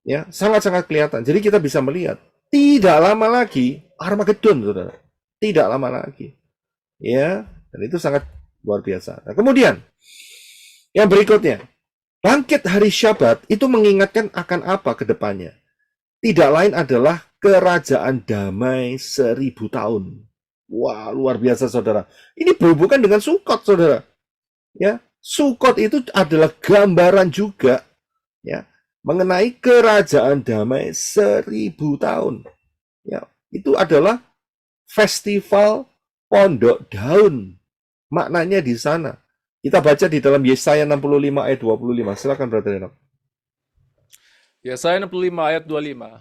Speaker 1: Ya, sangat-sangat kelihatan. Jadi kita bisa melihat tidak lama lagi Armageddon, saudara. Tidak lama lagi. Ya, dan itu sangat luar biasa. Nah, kemudian yang berikutnya, bangkit hari Syabat itu mengingatkan akan apa ke depannya? Tidak lain adalah kerajaan damai 1000 tahun. Wah, luar biasa, saudara. Ini berhubungan dengan Sukot, saudara. Ya, Sukot itu adalah gambaran juga, ya, mengenai kerajaan damai 1000 tahun. Ya, itu adalah festival pondok daun. Maknanya di sana. Kita baca di dalam Yesaya 65 ayat 25. Silakan, Brother Enoch.
Speaker 2: Yesaya 65 ayat 25.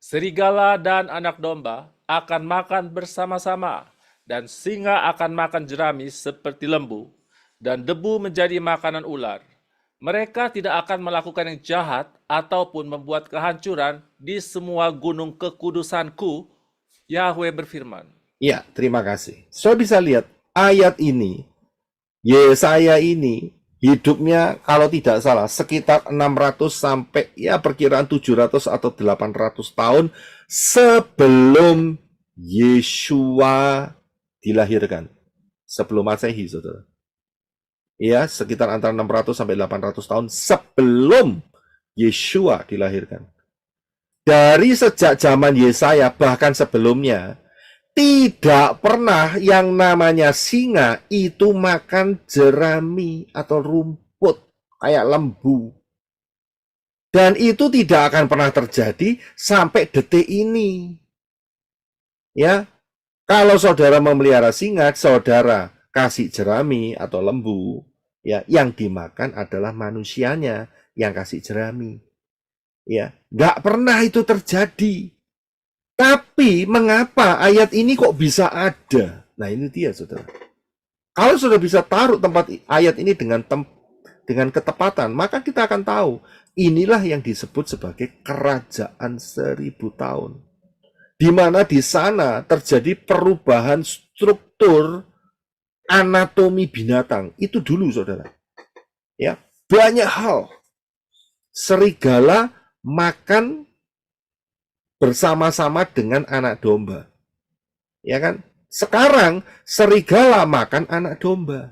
Speaker 2: Serigala dan anak domba akan makan bersama-sama, dan singa akan makan jerami seperti lembu, dan debu menjadi makanan ular. Mereka tidak akan melakukan yang jahat ataupun membuat kehancuran di semua gunung kekudusanku, Yahweh berfirman.
Speaker 1: Ya, terima kasih. Saya bisa lihat ayat ini, Yesaya ini hidupnya kalau tidak salah sekitar 600 sampai ya perkiraan 700 atau 800 tahun sebelum Yeshua dilahirkan. Sebelum Masehi, saudara. Ya, sekitar antara 600 sampai 800 tahun sebelum Yeshua dilahirkan. Dari sejak zaman Yesaya bahkan sebelumnya, tidak pernah yang namanya singa itu makan jerami atau rumput kayak lembu. Dan itu tidak akan pernah terjadi sampai detik ini. Ya, kalau saudara memelihara singa, saudara kasih jerami atau lembu, ya, yang dimakan adalah manusianya yang kasih jerami. Ya, nggak pernah itu terjadi. Tapi mengapa ayat ini kok bisa ada? Nah, ini dia, saudara. Kalau sudah bisa taruh tempat ayat ini dengan ketepatan, maka kita akan tahu inilah yang disebut sebagai kerajaan 1000 tahun. Di mana di sana terjadi perubahan struktur anatomi binatang. Itu dulu, saudara. Ya, banyak hal. Serigala makan bersama-sama dengan anak domba. Ya kan? Sekarang serigala makan anak domba.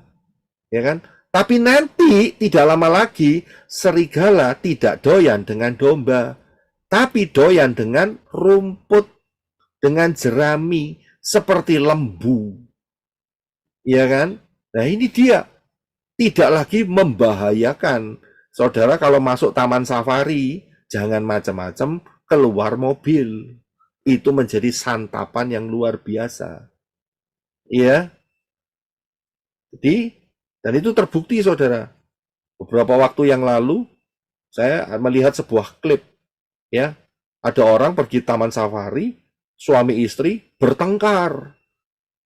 Speaker 1: Ya kan? Tapi nanti tidak lama lagi serigala tidak doyan dengan domba, tapi doyan dengan rumput, dengan jerami seperti lembu. Ya kan? Nah, ini dia. Tidak lagi membahayakan. Saudara kalau masuk taman safari, jangan macam-macam keluar mobil. Itu menjadi santapan yang luar biasa. Ya. Jadi, dan itu terbukti, saudara. Beberapa waktu yang lalu, saya melihat sebuah klip. Ya, ada orang pergi taman safari, suami istri bertengkar.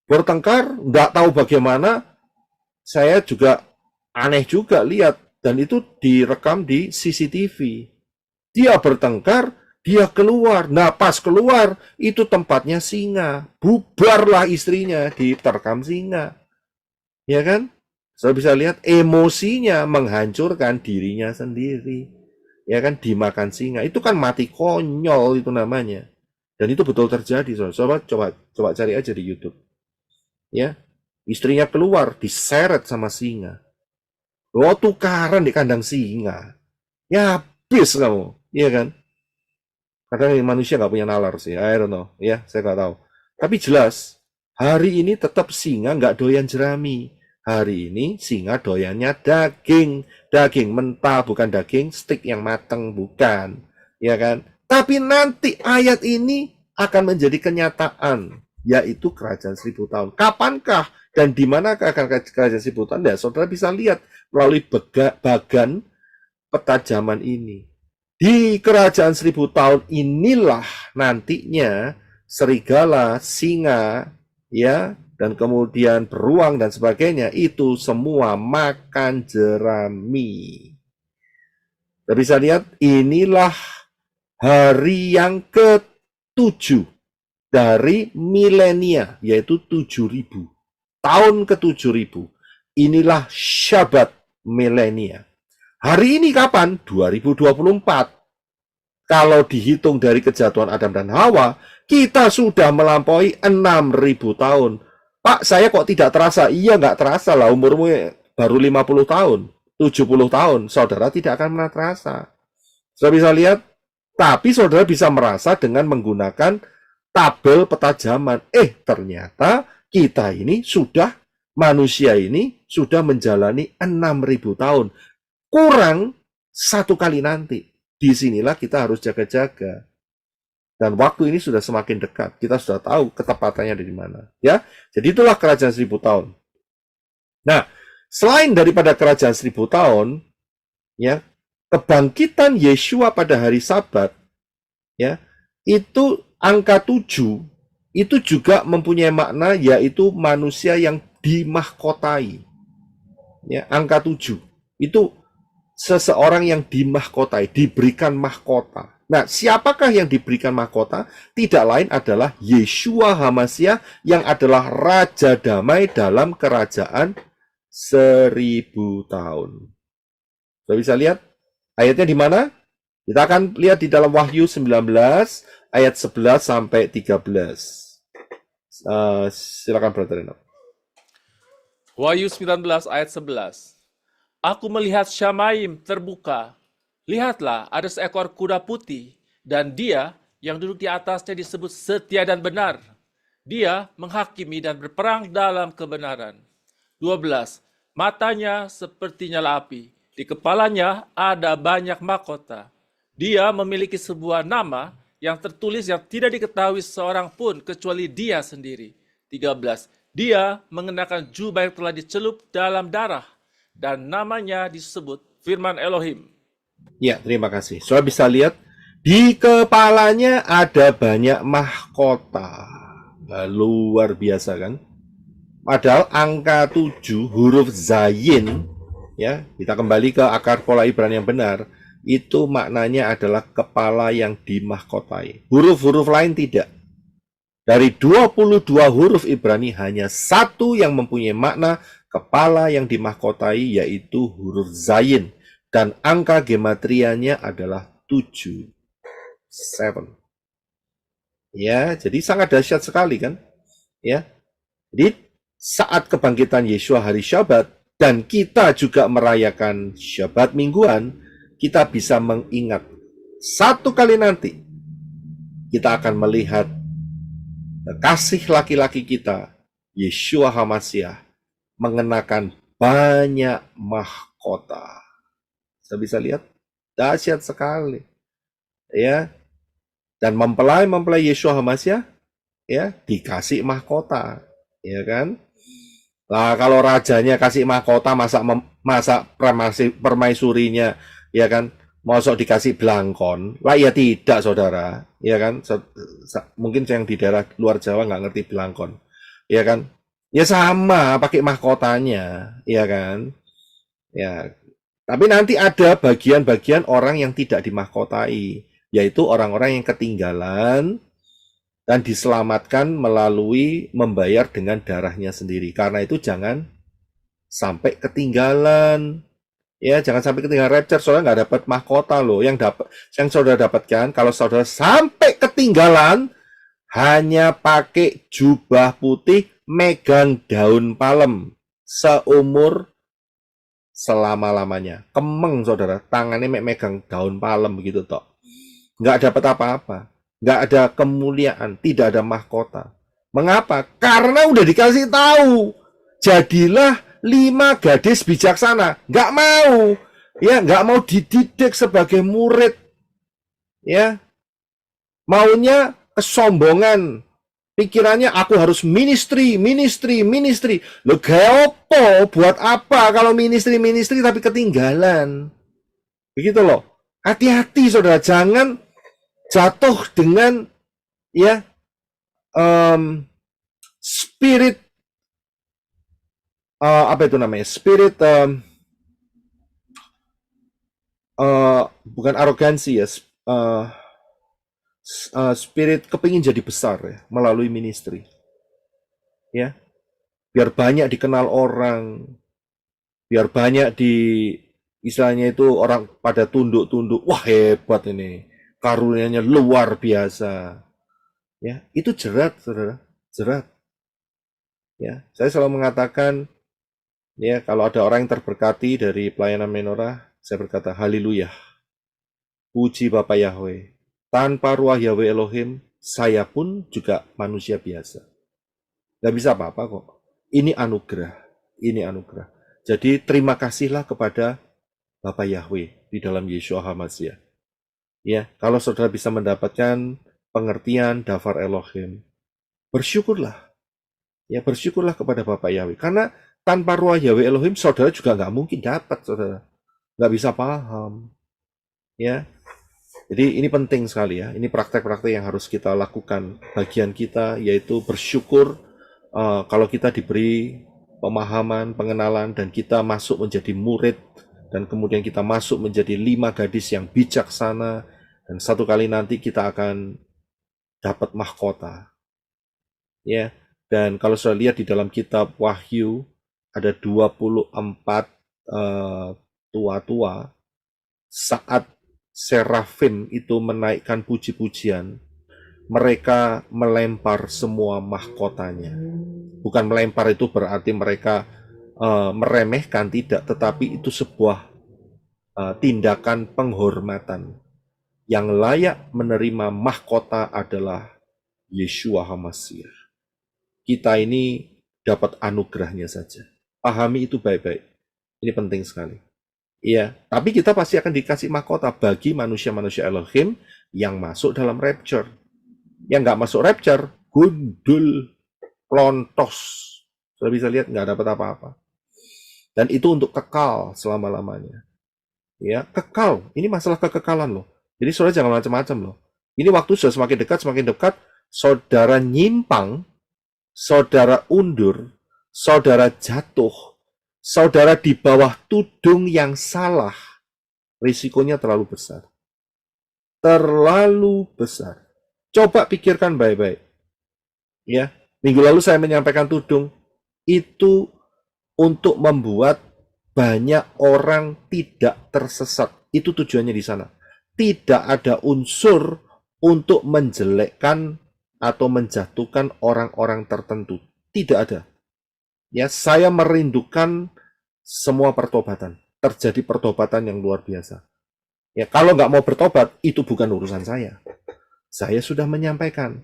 Speaker 1: Bertengkar, nggak tahu bagaimana. Saya juga aneh juga lihat. Dan itu direkam di CCTV. Dia bertengkar, dia keluar. Nah, pas keluar, itu tempatnya singa. Bubarlah istrinya, diterkam singa. Ya kan? Saya bisa lihat emosinya menghancurkan dirinya sendiri. Ya kan, dimakan singa. Itu kan mati konyol itu namanya. Dan itu betul terjadi, saudara. Coba cari aja di YouTube. Ya. Istrinya keluar, diseret sama singa. Lo tukaran di kandang singa. Ya habis kamu, iya kan? Kadang manusia nggak punya nalar sih, I don't know, ya saya nggak tahu. Tapi jelas, hari ini tetap singa nggak doyan jerami. Hari ini singa doyannya daging, daging mentah, bukan daging steak yang mateng, bukan, ya kan? Tapi nanti ayat ini akan menjadi kenyataan, yaitu kerajaan 1000 tahun. Kapankah dan di manakah akan kerajaan 1000 tahun? Ya, saudara bisa lihat melalui bagan peta zaman ini. Di kerajaan 1000 tahun inilah nantinya serigala, singa, ya, dan kemudian beruang dan sebagainya, itu semua makan jerami. Kita bisa lihat, inilah hari yang ke-7 dari milenia, yaitu 7000. Tahun ke-7000. Inilah Syabat milenia. Hari ini kapan? 2024. Kalau dihitung dari kejatuhan Adam dan Hawa, kita sudah melampaui 6.000 tahun. Pak, saya kok tidak terasa? Iya, nggak terasa lah. Umurmu baru 50 tahun, 70 tahun. Saudara tidak akan pernah terasa. Saudara bisa lihat? Tapi saudara bisa merasa dengan menggunakan tabel peta zaman. Ternyata kita ini sudah, manusia ini sudah menjalani 6.000 tahun. Kurang satu kali nanti. Disinilah kita harus jaga-jaga. Dan waktu ini sudah semakin dekat. Kita sudah tahu ketepatannya di mana. Ya, jadi itulah kerajaan 1000 tahun. Nah, selain daripada kerajaan 1000 tahun, ya, kebangkitan Yeshua pada hari Sabat, ya, itu angka 7, itu juga mempunyai makna, yaitu manusia yang dimahkotai. Ya, angka 7 itu seseorang yang dimahkotai, diberikan mahkota. Nah, siapakah yang diberikan mahkota? Tidak lain adalah Yeshua HaMashiach yang adalah Raja Damai dalam kerajaan 1000 tahun. Kita bisa lihat ayatnya di mana? Kita akan lihat di dalam Wahyu 19 ayat 11 sampai 13. Silakan Brother Enoch.
Speaker 2: Wahyu 19 ayat 11. Aku melihat Syamaim terbuka. Lihatlah, ada seekor kuda putih, dan dia yang duduk di atasnya disebut setia dan benar. Dia menghakimi dan berperang dalam kebenaran. 12. Matanya seperti nyala api. Di kepalanya ada banyak mahkota. Dia memiliki sebuah nama yang tertulis yang tidak diketahui seorang pun kecuali dia sendiri. 13. Dia mengenakan jubah yang telah dicelup dalam darah, dan namanya disebut Firman Elohim.
Speaker 1: Ya, terima kasih. Saudara bisa lihat, di kepalanya ada banyak mahkota. Luar biasa kan? Padahal angka 7 huruf Zayin, ya, kita kembali ke akar pola Ibrani yang benar, itu maknanya adalah kepala yang dimahkotai. Huruf-huruf lain tidak. Dari 22 huruf Ibrani hanya satu yang mempunyai makna kepala yang dimahkotai, yaitu huruf Zayin, dan angka gematrianya adalah 7. Ya, jadi sangat dahsyat sekali kan? Ya. Jadi saat kebangkitan Yeshua hari Syabat dan kita juga merayakan Syabat mingguan, kita bisa mengingat satu kali nanti kita akan melihat kasih laki-laki kita, Yeshua HaMashiach, mengenakan banyak mahkota. Saya bisa lihat, dahsyat sekali. Ya. Dan mempelai Yeshua HaMashiach, ya, dikasih mahkota. Ya kan? Lah kalau rajanya kasih mahkota, masa permaisurinya, ya kan, mosok dikasih belangkon? Lah ya tidak, saudara. Ya kan? Mungkin yang di daerah luar Jawa nggak ngerti belangkon. Ya kan? Ya sama, pakai mahkotanya. Ya kan? Ya. Tapi nanti ada bagian-bagian orang yang tidak dimahkotai, yaitu orang-orang yang ketinggalan dan diselamatkan melalui membayar dengan darahnya sendiri. Karena itu jangan sampai ketinggalan. Ya, jangan sampai ketinggalan rapture, soalnya nggak dapat mahkota loh. Yang saudara dapatkan, kalau saudara sampai ketinggalan, hanya pakai jubah putih, megang daun palem, seumur selama-lamanya. Kemeng, saudara. Tangannya megang daun palem begitu, toh. Nggak dapat apa-apa. Nggak ada kemuliaan. Tidak ada mahkota. Mengapa? Karena udah dikasih tahu. Jadilah 5 gadis bijaksana. Nggak mau. Ya, nggak mau dididik sebagai murid. Ya, maunya kesombongan. Pikirannya aku harus ministry. Lo gak apa? Buat apa kalau ministry tapi ketinggalan? Begitu loh. Hati-hati saudara, jangan jatuh dengan ya spirit apa itu namanya? Spirit bukan arogansi ya. Spirit kepingin jadi besar ya, melalui ministry. Ya. Biar banyak dikenal orang, biar banyak istilahnya itu orang pada tunduk-tunduk, wah hebat ini, karunia-nya luar biasa. Ya, itu jerat, saudara, jerat. Ya, saya selalu mengatakan, ya kalau ada orang yang terberkati dari pelayanan menorah, saya berkata haleluya, puji Bapa Yahweh. Tanpa ruah Yahweh Elohim, saya pun juga manusia biasa. Gak bisa apa-apa kok. Ini anugerah. Ini anugerah. Jadi terima kasihlah kepada Bapa Yahweh di dalam Yeshua HaMashiach. Ya, kalau saudara bisa mendapatkan pengertian Dafar Elohim, bersyukurlah. Ya, bersyukurlah kepada Bapa Yahweh. Karena tanpa ruah Yahweh Elohim, saudara juga nggak mungkin dapat, saudara. Nggak bisa paham. Ya, jadi ini penting sekali ya. Ini praktek-praktek yang harus kita lakukan. Bagian kita yaitu bersyukur kalau kita diberi pemahaman, pengenalan, dan kita masuk menjadi murid, dan kemudian kita masuk menjadi 5 gadis yang bijaksana, dan satu kali nanti kita akan dapat mahkota. Ya, dan kalau saya lihat di dalam kitab Wahyu ada 24 tua-tua saat serafim itu menaikkan puji-pujian, mereka melempar semua mahkotanya. Bukan melempar itu berarti mereka meremehkan, tidak, tetapi itu sebuah tindakan penghormatan. Yang layak menerima mahkota adalah Yeshua HaMashiach. Kita ini dapat anugerahnya saja. Pahami itu baik-baik. Ini penting sekali. Iya, tapi kita pasti akan dikasih mahkota bagi manusia-manusia Elohim yang masuk dalam rapture. Yang nggak masuk rapture, gundul, plontos. Sudah bisa lihat, nggak dapat apa-apa. Dan itu untuk kekal selama-lamanya. Ya, kekal. Ini masalah kekekalan loh. Jadi saudara jangan macam-macam loh. Ini waktu sudah semakin dekat, saudara nyimpang, saudara undur, saudara jatuh, saudara di bawah tudung yang salah, risikonya terlalu besar. Terlalu besar. Coba pikirkan baik-baik. Ya, minggu lalu saya menyampaikan tudung itu untuk membuat banyak orang tidak tersesat. Itu tujuannya di sana. Tidak ada unsur untuk menjelekkan atau menjatuhkan orang-orang tertentu. Tidak ada. Ya, saya merindukan semua pertobatan. Terjadi pertobatan yang luar biasa. Ya, kalau nggak mau bertobat, itu bukan urusan saya. Saya sudah menyampaikan.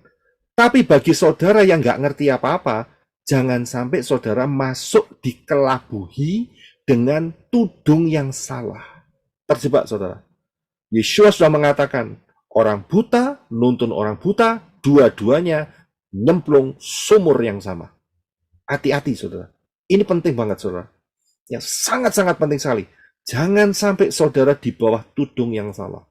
Speaker 1: Tapi bagi saudara yang nggak ngerti apa-apa, jangan sampai saudara masuk dikelabuhi dengan tudung yang salah. Terjebak saudara. Yeshua sudah mengatakan, orang buta nuntun orang buta, dua-duanya nyemplung sumur yang sama. Hati-hati saudara. Ini penting banget saudara. Yang sangat-sangat penting sekali. Jangan sampai saudara di bawah tudung yang salah.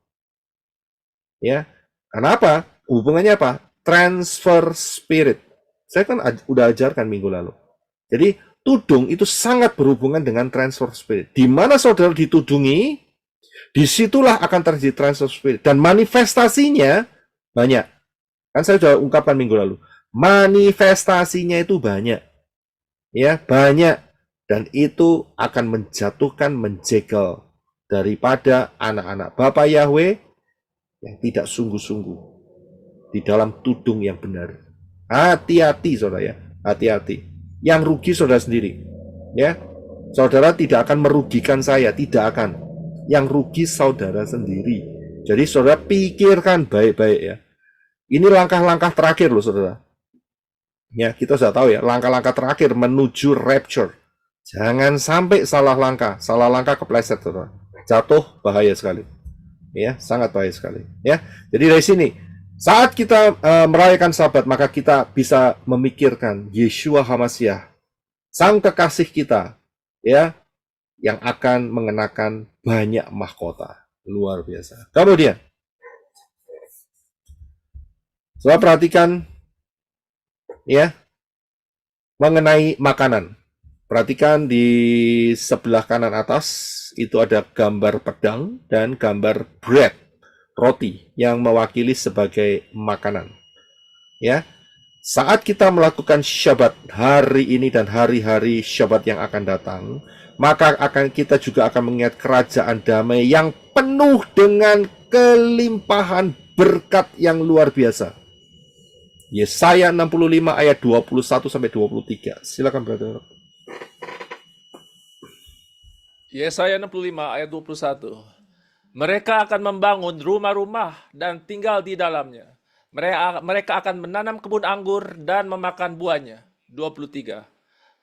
Speaker 1: Ya, kenapa? Hubungannya apa? Transfer spirit. Saya kan udah ajarkan minggu lalu. Jadi tudung itu sangat berhubungan dengan transfer spirit. Di mana saudara ditudungi, disitulah akan terjadi transfer spirit. Dan manifestasinya banyak. Kan saya sudah ungkapkan minggu lalu. Manifestasinya itu banyak. Ya, banyak. Dan itu akan menjatuhkan, menjegal daripada anak-anak Bapa Yahweh yang tidak sungguh-sungguh di dalam tudung yang benar. Hati-hati saudara ya, hati-hati. Yang rugi saudara sendiri. Ya, Saudara tidak akan merugikan saya, tidak akan. Yang rugi saudara sendiri. Jadi saudara pikirkan baik-baik ya. Ini langkah-langkah terakhir loh saudara. Ya, kita sudah tahu ya, langkah-langkah terakhir menuju rapture. Jangan sampai salah langkah kepleset saudara. Jatuh bahaya sekali. Ya, sangat bahaya sekali. Ya, jadi dari sini saat kita merayakan Sabat, maka kita bisa memikirkan Yeshua HaMashiach, Sang Kekasih kita, ya, yang akan mengenakan banyak mahkota. Luar biasa. Kemudian, coba perhatikan, ya, mengenai makanan. Perhatikan di sebelah kanan atas, itu ada gambar pedang dan gambar bread, roti, yang mewakili sebagai makanan. Ya, saat kita melakukan Syabat hari ini dan hari-hari Syabat yang akan datang, maka kita juga akan mengingat kerajaan damai yang penuh dengan kelimpahan berkat yang luar biasa. Yesaya 65 ayat 21 sampai 23. Silakan brother.
Speaker 2: Yesaya 65 ayat 21. Mereka akan membangun rumah-rumah dan tinggal di dalamnya. Mereka akan menanam kebun anggur dan memakan buahnya. 23.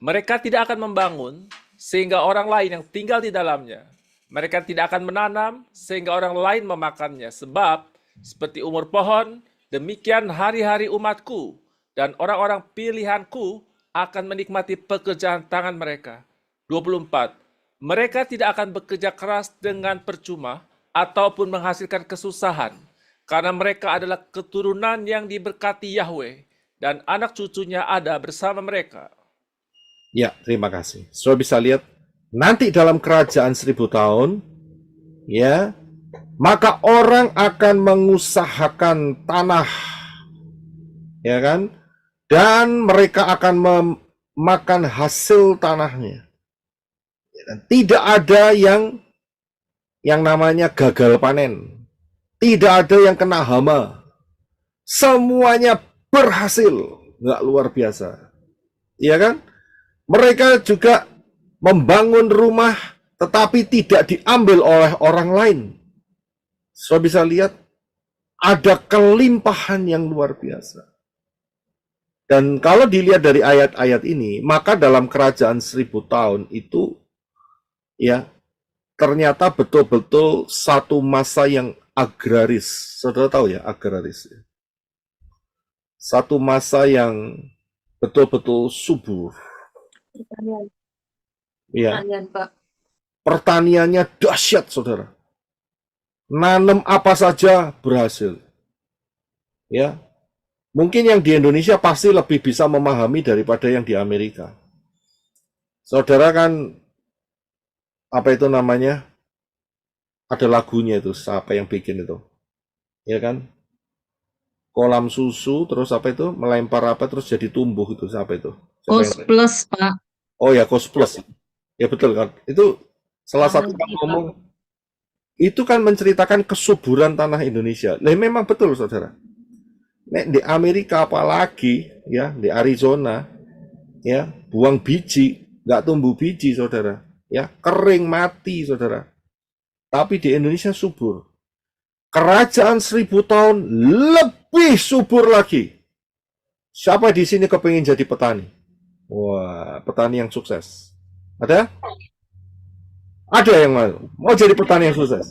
Speaker 2: Mereka tidak akan membangun sehingga orang lain yang tinggal di dalamnya. Mereka tidak akan menanam sehingga orang lain memakannya. Sebab seperti umur pohon, demikian hari-hari umatku dan orang-orang pilihanku akan menikmati pekerjaan tangan mereka. 24. Mereka tidak akan bekerja keras dengan percuma ataupun menghasilkan kesusahan, karena mereka adalah keturunan yang diberkati Yahweh, dan anak cucunya ada bersama mereka.
Speaker 1: Ya, terima kasih. Saudara bisa lihat, nanti dalam kerajaan 1000 tahun, ya, maka orang akan mengusahakan tanah, ya kan? Dan mereka akan memakan hasil tanahnya. Dan tidak ada yang namanya gagal panen. Tidak ada yang kena hama. Semuanya berhasil. Nggak luar biasa. Iya kan? Mereka juga membangun rumah tetapi tidak diambil oleh orang lain. So bisa lihat ada kelimpahan yang luar biasa. Dan kalau dilihat dari ayat-ayat ini, maka dalam kerajaan 1000 tahun itu, ya, ternyata betul-betul satu masa yang agraris. Saudara tahu ya, agraris. Satu masa yang betul-betul subur.
Speaker 3: Pertanian.
Speaker 1: Ya,
Speaker 3: Pertanian, Pak.
Speaker 1: pertaniannya dahsyat, saudara. Nanam apa saja berhasil. Ya, mungkin yang di Indonesia pasti lebih bisa memahami daripada yang di Amerika. Saudara kan, apa itu namanya? Ada lagunya itu, siapa yang bikin itu? Ya kan? Kolam susu, terus apa itu? Melempar apa, terus jadi tumbuh itu, siapa itu? Siapa
Speaker 4: Kos
Speaker 1: yang...
Speaker 4: plus, Pak.
Speaker 1: Oh ya, Kos Plus. Ya betul kan? Itu salah satu yang ngomong, itu kan menceritakan kesuburan tanah Indonesia. Nah, memang betul, saudara. Nek di Amerika apalagi, ya, di Arizona, ya, buang biji, nggak tumbuh biji, saudara. Ya, kering mati, saudara. Tapi di Indonesia subur. Kerajaan 1000 tahun lebih subur lagi. Siapa di sini kepingin jadi petani? Wah, petani yang sukses. Ada? Ada yang mau jadi petani yang sukses?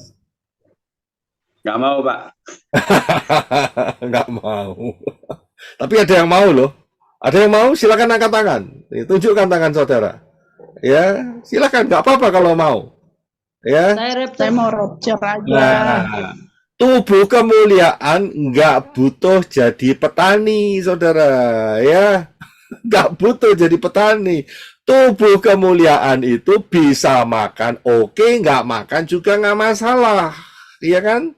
Speaker 5: Nggak mau, Pak.
Speaker 1: Nggak mau. Tapi ada yang mau loh. Ada yang mau? Silakan angkat tangan. Tunjukkan tangan saudara. Ya, silakan. Nggak apa-apa kalau mau. Ya.
Speaker 4: Saya mau rapture aja.
Speaker 1: Nah, tubuh kemuliaan nggak butuh jadi petani, saudara. Ya, nggak butuh jadi petani. Tubuh kemuliaan itu bisa makan, oke, nggak makan juga nggak masalah, ya kan?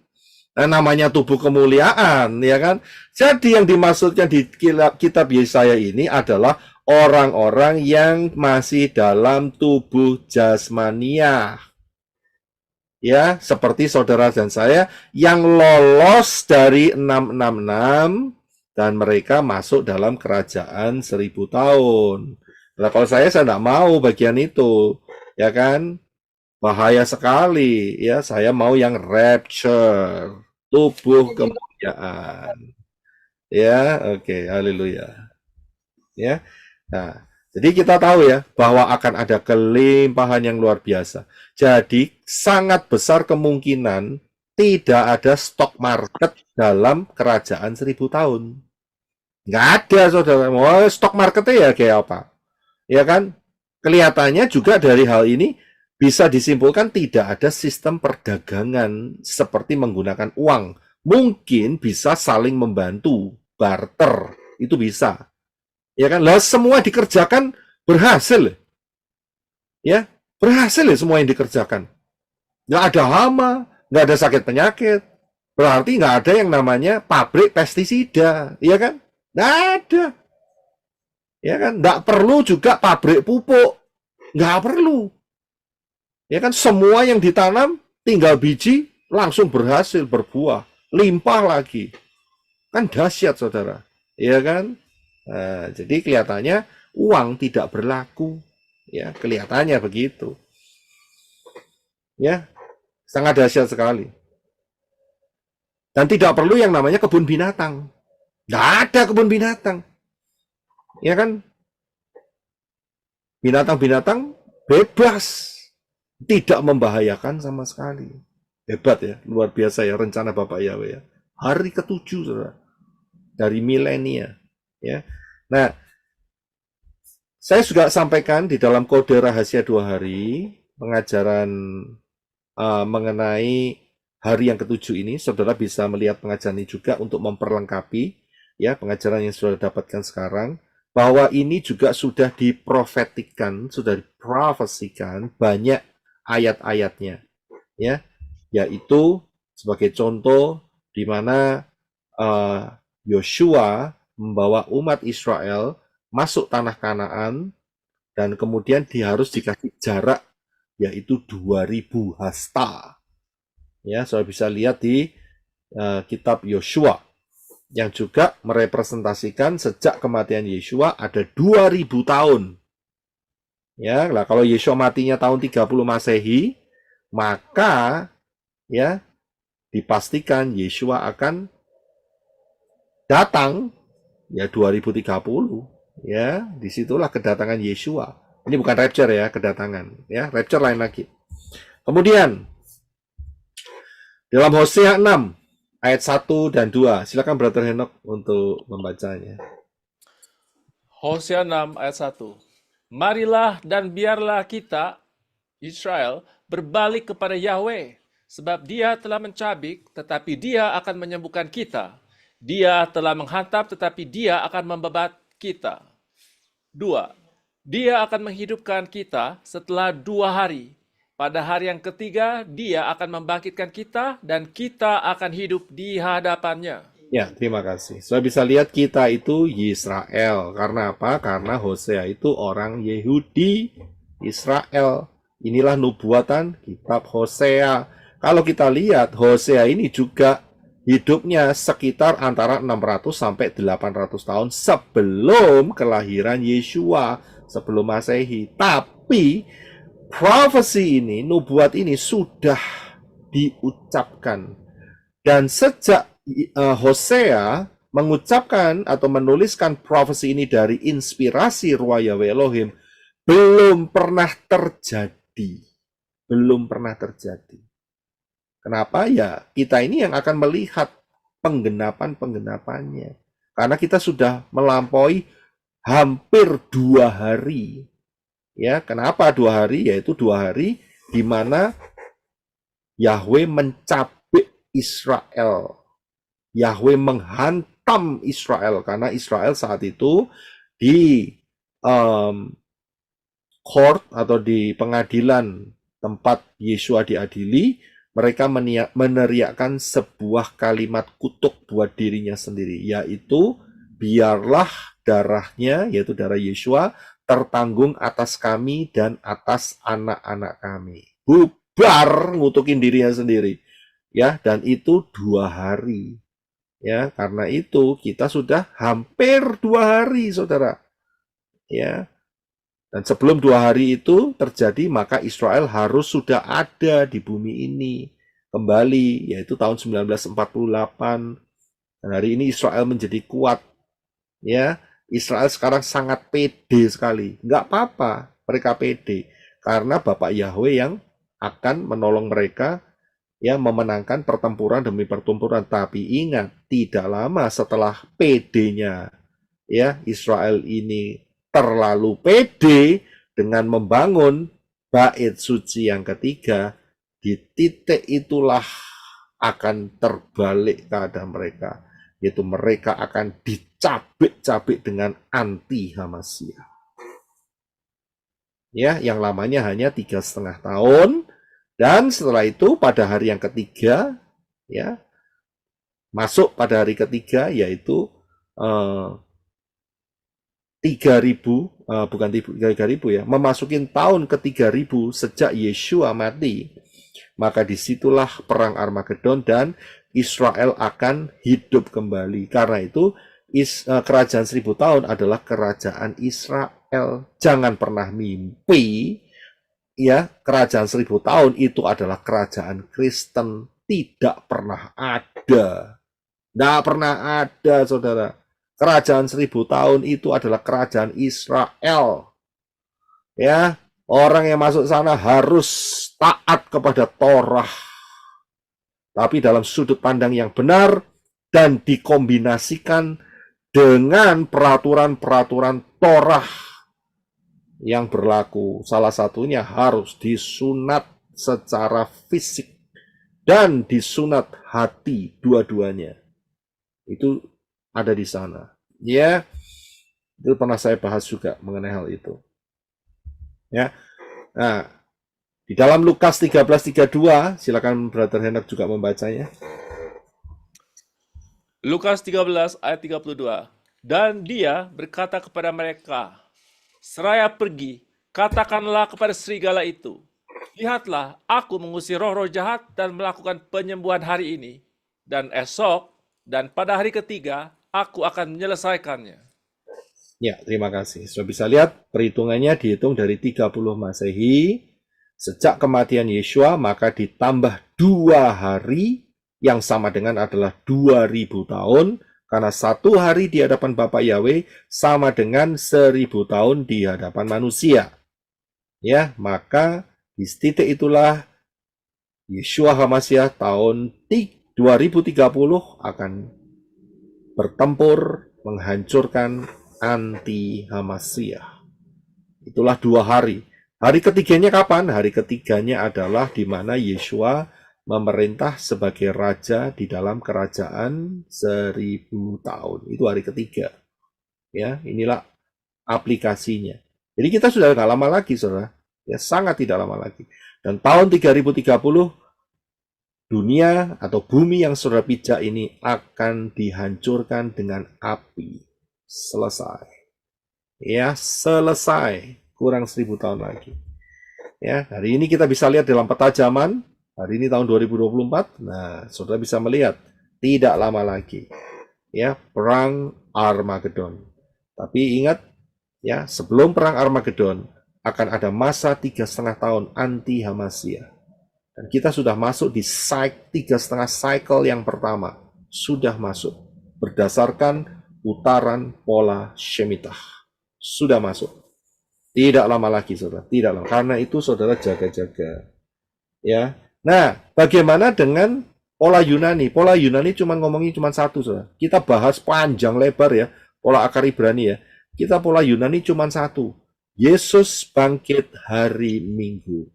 Speaker 1: Nah, namanya tubuh kemuliaan, ya kan? Jadi yang dimaksudkan di kitab Yesaya ini adalah orang-orang yang masih dalam tubuh jasmania. Ya, seperti saudara dan saya yang lolos dari 666 dan mereka masuk dalam kerajaan 1000 tahun. Nah, kalau saya nggak mau bagian itu. ya kan? Bahaya sekali, ya. Saya mau yang rapture, tubuh kemuliaan. Ya, oke, haleluya. Ya. Nah, jadi kita tahu ya bahwa akan ada kelimpahan yang luar biasa. Jadi sangat besar kemungkinan tidak ada stock market dalam kerajaan 1000 tahun. Nggak ada, saudara. Mau stock marketnya ya kayak apa? Ya kan? Kelihatannya juga dari hal ini bisa disimpulkan tidak ada sistem perdagangan seperti menggunakan uang. Mungkin bisa saling membantu, barter, itu bisa. Ya kan? Lah semua dikerjakan berhasil. Ya, berhasil ya semua yang dikerjakan. Nggak ada hama, nggak ada sakit penyakit. Berarti nggak ada yang namanya pabrik pestisida, ya kan? Nggak ada. Ya kan? Nggak perlu juga pabrik pupuk. Nggak perlu. Ya kan? Semua yang ditanam tinggal biji langsung berhasil berbuah, limpah lagi. Kan dahsyat, saudara. Ya kan? Nah, jadi kelihatannya uang tidak berlaku. Ya, kelihatannya begitu. Ya, sangat dahsyat sekali. Dan tidak perlu yang namanya kebun binatang. Nggak ada kebun binatang. Ya kan? Binatang-binatang bebas. Tidak membahayakan sama sekali. Hebat ya, luar biasa ya rencana Bapak Yahweh ya. Hari ke-7, saudara. Dari milenia. Ya. Nah, saya juga sampaikan di dalam kode rahasia 2 hari, pengajaran mengenai hari yang ke-7 ini, saudara bisa melihat pengajaran ini juga untuk memperlengkapi ya pengajaran yang sudah dapatkan sekarang, bahwa ini juga sudah diprofetikan, sudah diprofesikan banyak ayat-ayatnya, ya, yaitu sebagai contoh di mana Yosua membawa umat Israel masuk tanah Kanaan dan kemudian dia harus dikasih jarak yaitu 2000 hasta. Ya, saya bisa lihat di kitab Yosua yang juga merepresentasikan sejak kematian Yesua ada 2000 tahun. Ya, lah kalau Yesua matinya tahun 30 Masehi, maka ya dipastikan Yesua akan datang ya 2030. Ya, disitulah kedatangan Yesua. Ini bukan rapture ya, kedatangan. Ya, rapture lain lagi. Kemudian dalam Hosea 6 ayat 1 dan 2. Silakan Brother Henok untuk membacanya.
Speaker 2: Hosea 6 ayat 1. Marilah dan biarlah kita, Israel, berbalik kepada Yahweh, sebab dia telah mencabik, tetapi dia akan menyembuhkan kita. Dia telah menghantam, tetapi dia akan membebat kita. 2. Dia akan menghidupkan kita setelah 2 hari. Pada hari yang ketiga, dia akan membangkitkan kita dan kita akan hidup di hadapannya.
Speaker 1: Ya, terima kasih. Saya bisa lihat kita itu Israel. Karena apa? Karena Hosea itu orang Yehudi Israel. Inilah nubuatan kitab Hosea. Kalau kita lihat, Hosea ini juga hidupnya sekitar antara 600 sampai 800 tahun sebelum kelahiran Yesua, sebelum Masehi. Tapi prophecy ini, nubuat ini sudah diucapkan. Dan sejak Hosea mengucapkan atau menuliskan prophecy ini dari inspirasi Ruah Yahweh Elohim, belum pernah terjadi. Belum pernah terjadi. Kenapa? Ya, kita ini yang akan melihat penggenapan-penggenapannya. Karena kita sudah melampaui hampir 2 hari. Ya, kenapa 2 hari? Yaitu 2 hari di mana Yahweh mencabik Israel. Yahweh menghantam Israel karena Israel saat itu di court atau di pengadilan tempat Yesua diadili, mereka meneriakkan sebuah kalimat kutuk buat dirinya sendiri, yaitu biarlah darahnya, yaitu darah Yesua, tertanggung atas kami dan atas anak-anak kami. Bubar ngutukin dirinya sendiri. Ya, dan itu 2 hari. Ya, karena itu kita sudah hampir 2 hari, saudara. Ya. Dan sebelum 2 hari itu terjadi, maka Israel harus sudah ada di bumi ini kembali, yaitu tahun 1948. Dan hari ini Israel menjadi kuat. Ya, Israel sekarang sangat pede sekali. Nggak apa-apa, mereka pede. Karena Bapak Yahweh yang akan menolong mereka, ya, memenangkan pertempuran demi pertempuran. Tapi ingat, tidak lama setelah PD-nya, ya, Israel ini terlalu pede dengan membangun bait suci yang ketiga, di titik itulah akan terbalik keadaan mereka, yaitu mereka akan dicabik-cabik dengan anti Hamasiyah. Ya, yang lamanya hanya 3,5 tahun, dan setelah itu pada hari yang ketiga, ya, masuk pada hari ketiga, yaitu 3.000, bukan 3.000 ya, memasukin tahun ke-3.000 sejak Yeshua mati, maka disitulah perang Armageddon dan Israel akan hidup kembali. Karena itu kerajaan 1.000 tahun adalah kerajaan Israel. Jangan pernah mimpi, ya, kerajaan 1.000 tahun itu adalah kerajaan Kristen. Tidak pernah ada. Tidak pernah ada, saudara. Kerajaan 1.000 tahun itu adalah kerajaan Israel. Ya, orang yang masuk sana harus taat kepada Torah, tapi dalam sudut pandang yang benar dan dikombinasikan dengan peraturan-peraturan Torah yang berlaku. Salah satunya harus disunat secara fisik dan disunat hati, dua-duanya. Itu ada di sana. Ya, itu pernah saya bahas juga mengenai hal itu. Ya. Nah, di dalam Lukas 13:32, silakan Brother Henok juga membacanya.
Speaker 2: Lukas 13 ayat 32. Dan dia berkata kepada mereka, seraya pergi, katakanlah kepada serigala itu, lihatlah, aku mengusir roh-roh jahat dan melakukan penyembuhan hari ini, dan esok, dan pada hari ketiga, aku akan menyelesaikannya.
Speaker 1: Ya, terima kasih. Sudah bisa lihat, perhitungannya dihitung dari 30 Masehi, sejak kematian Yeshua, maka ditambah 2 hari, yang sama dengan adalah 2.000 tahun, karena 1 hari di hadapan Bapak Yahweh sama dengan 1.000 tahun di hadapan manusia. Ya, maka di titik itulah Yeshua HaMashiach tahun 2030 akan bertempur menghancurkan anti Hamasiyah. Itulah 2 hari. Hari ketiganya kapan? Hari ketiganya adalah di mana Yeshua memerintah sebagai raja di dalam kerajaan 1.000 tahun. Itu hari ketiga. Ya, inilah aplikasinya. Jadi kita sudah nggak lama lagi, saudara. Ya, sangat tidak lama lagi. Dan tahun 3030 dunia atau bumi yang saudara pijak ini akan dihancurkan dengan api. Selesai. Ya, selesai. Kurang 1.000 tahun lagi. Ya, hari ini kita bisa lihat dalam peta zaman. Hari ini tahun 2024. Nah, saudara bisa melihat tidak lama lagi. Ya, perang Armageddon. Tapi ingat, ya, sebelum perang Armageddon akan ada masa 3,5 tahun anti Hamasiyah. Dan kita sudah masuk di 3,5 cycle yang pertama. Sudah masuk. Berdasarkan putaran pola Shemitah. Sudah masuk. Tidak lama lagi, saudara. Tidak lama. Karena itu, saudara jaga-jaga. Ya. Nah, bagaimana dengan pola Yunani? Pola Yunani ngomongin cuma satu, saudara. Kita bahas panjang lebar ya. Pola akar Ibrani ya. Kita pola Yunani cuma satu. Yesus bangkit hari Minggu.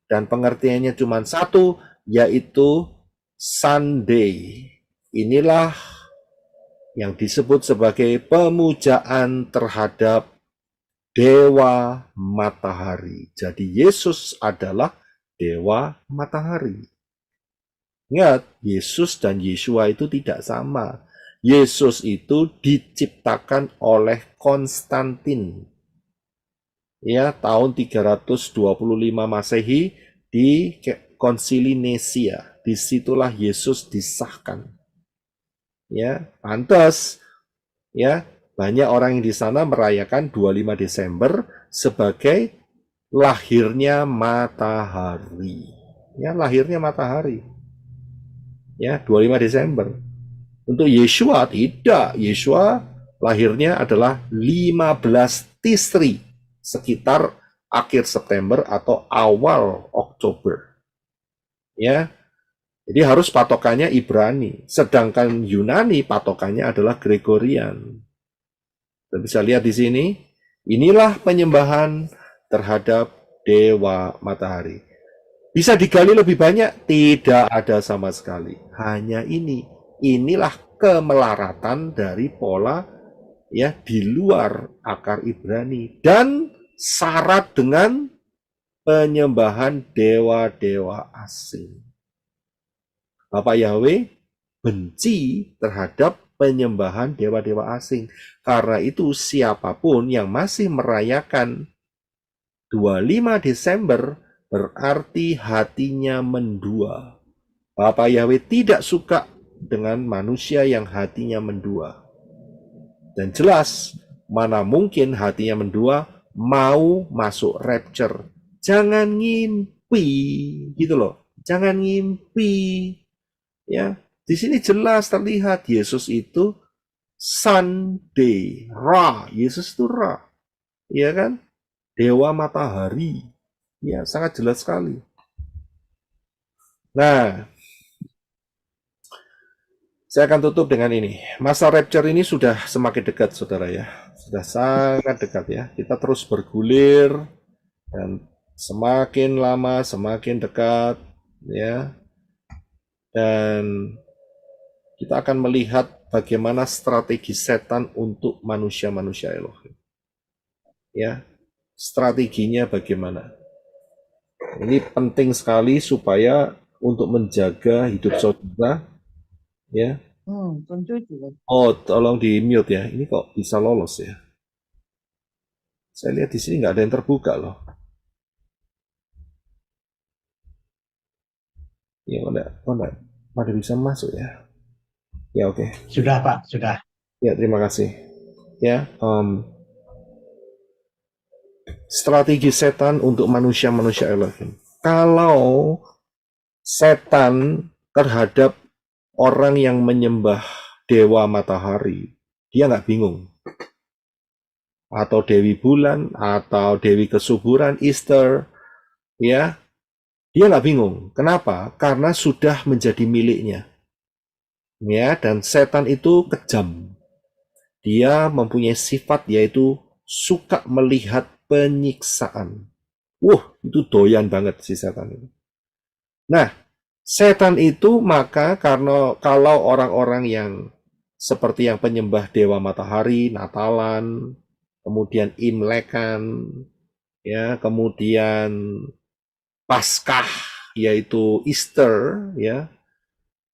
Speaker 1: Dan pengertiannya cuma satu, yaitu Sunday. Inilah yang disebut sebagai pemujaan terhadap Dewa Matahari. Jadi Yesus adalah Dewa Matahari. Ingat, Yesus dan Yeshua itu tidak sama. Yesus itu diciptakan oleh Konstantin. Ya, tahun 325 Masehi di Konsili Nesia. Disitulah Yesus disahkan. Ya, pantas. Ya, Banyak orang yang di sana merayakan 25 Desember sebagai lahirnya matahari. Ya, lahirnya matahari. Ya, 25 Desember. Untuk Yeshua tidak. Yeshua lahirnya adalah 15 Tisri, sekitar akhir September atau awal Oktober. Ya. Jadi harus patokannya Ibrani, sedangkan Yunani patokannya adalah Gregorian. Kita bisa lihat di sini, inilah penyembahan terhadap dewa matahari. Bisa digali lebih banyak? Tidak ada sama sekali. Hanya ini. Inilah kemelaratan dari pola ya di luar akar Ibrani dan syarat dengan penyembahan dewa-dewa asing. Bapak Yahweh benci terhadap penyembahan dewa-dewa asing. Karena itu siapapun yang masih merayakan 25 Desember berarti hatinya mendua. Bapak Yahweh tidak suka dengan manusia yang hatinya mendua. Dan jelas, mana mungkin hatinya mendua mau masuk rapture. Jangan ngimpi, gitu loh. Jangan ngimpi. Ya, di sini jelas terlihat Yesus itu Sunday, Ra. Yesus itu Ra. Ya kan? Dewa matahari. Ya, sangat jelas sekali. Nah, saya akan tutup dengan ini. Masa rapture ini sudah semakin dekat, saudara ya. Sudah sangat dekat ya. Kita terus bergulir dan semakin lama semakin dekat ya. Dan kita akan melihat bagaimana strategi setan untuk manusia-manusia Elohim. Ya, strateginya bagaimana? Ini penting sekali supaya untuk menjaga hidup saudara. Ya. Oh, tolong di mute ya. Ini kok bisa lolos ya? Saya lihat di sini nggak ada yang terbuka loh. Ya, pada bisa masuk ya. Ya, oke.
Speaker 3: Sudah, Pak, sudah.
Speaker 1: Ya, terima kasih. Ya, strategi setan untuk manusia-manusia Elohim. Kalau setan terhadap orang yang menyembah dewa matahari, dia nggak bingung. Atau dewi bulan, atau dewi kesuburan, Easter, ya, dia nggak bingung. Kenapa? Karena sudah menjadi miliknya. Ya, dan setan itu kejam. Dia mempunyai sifat yaitu suka melihat penyiksaan. Itu doyan banget si setan itu. Nah, setan itu maka karena kalau orang-orang yang seperti yang penyembah dewa matahari, Natalan, kemudian Imlekan, ya, kemudian Paskah, yaitu Easter, ya,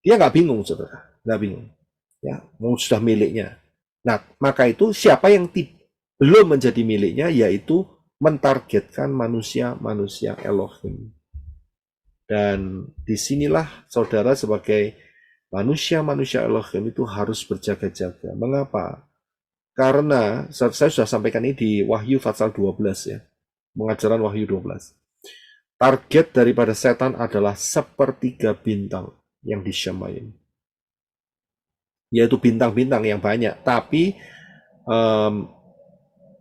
Speaker 1: dia nggak bingung, saudara, nggak bingung, ya, sudah miliknya. Nah, maka itu siapa yang belum menjadi miliknya, yaitu mentargetkan manusia-manusia Elohim. Dan disinilah saudara sebagai manusia-manusia Elohim itu harus berjaga-jaga. Mengapa? Karena saya sudah sampaikan ini di Wahyu pasal 12 ya. Pengajaran Wahyu 12. Target daripada setan adalah sepertiga bintang yang disyamain. Yaitu bintang-bintang yang banyak. Tapi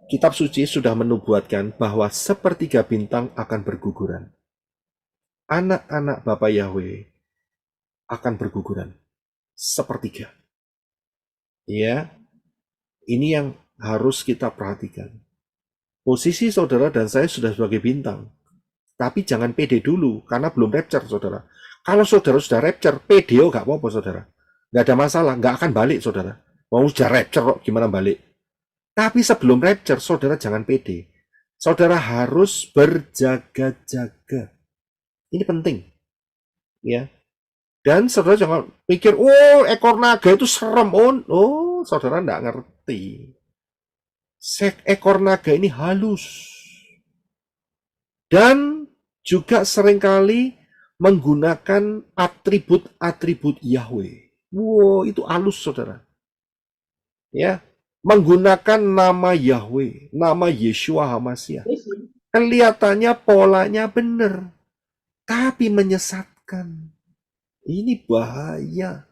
Speaker 1: kitab suci sudah menubuatkan bahwa sepertiga bintang akan berguguran. Anak-anak Bapa Yahweh akan berguguran. Sepertiga. Ya, ini yang harus kita perhatikan. Posisi saudara dan saya sudah sebagai bintang. Tapi jangan pede dulu, karena belum rapture, saudara. Kalau saudara sudah rapture, pede nggak apa-apa, saudara. Nggak ada masalah, nggak akan balik, saudara. Mau sudah rapture kok, gimana balik? Tapi sebelum rapture, saudara jangan pede. Saudara harus berjaga-jaga. Ini penting. Ya. Dan saudara jangan pikir, ekor naga itu serem. Saudara nggak ngerti. Ekor naga ini halus. Dan juga seringkali menggunakan atribut-atribut Yahweh. Itu halus, saudara. Ya, menggunakan nama Yahweh, nama Yeshua HaMashiach. Kelihatannya polanya benar, tapi menyesatkan. Ini bahaya.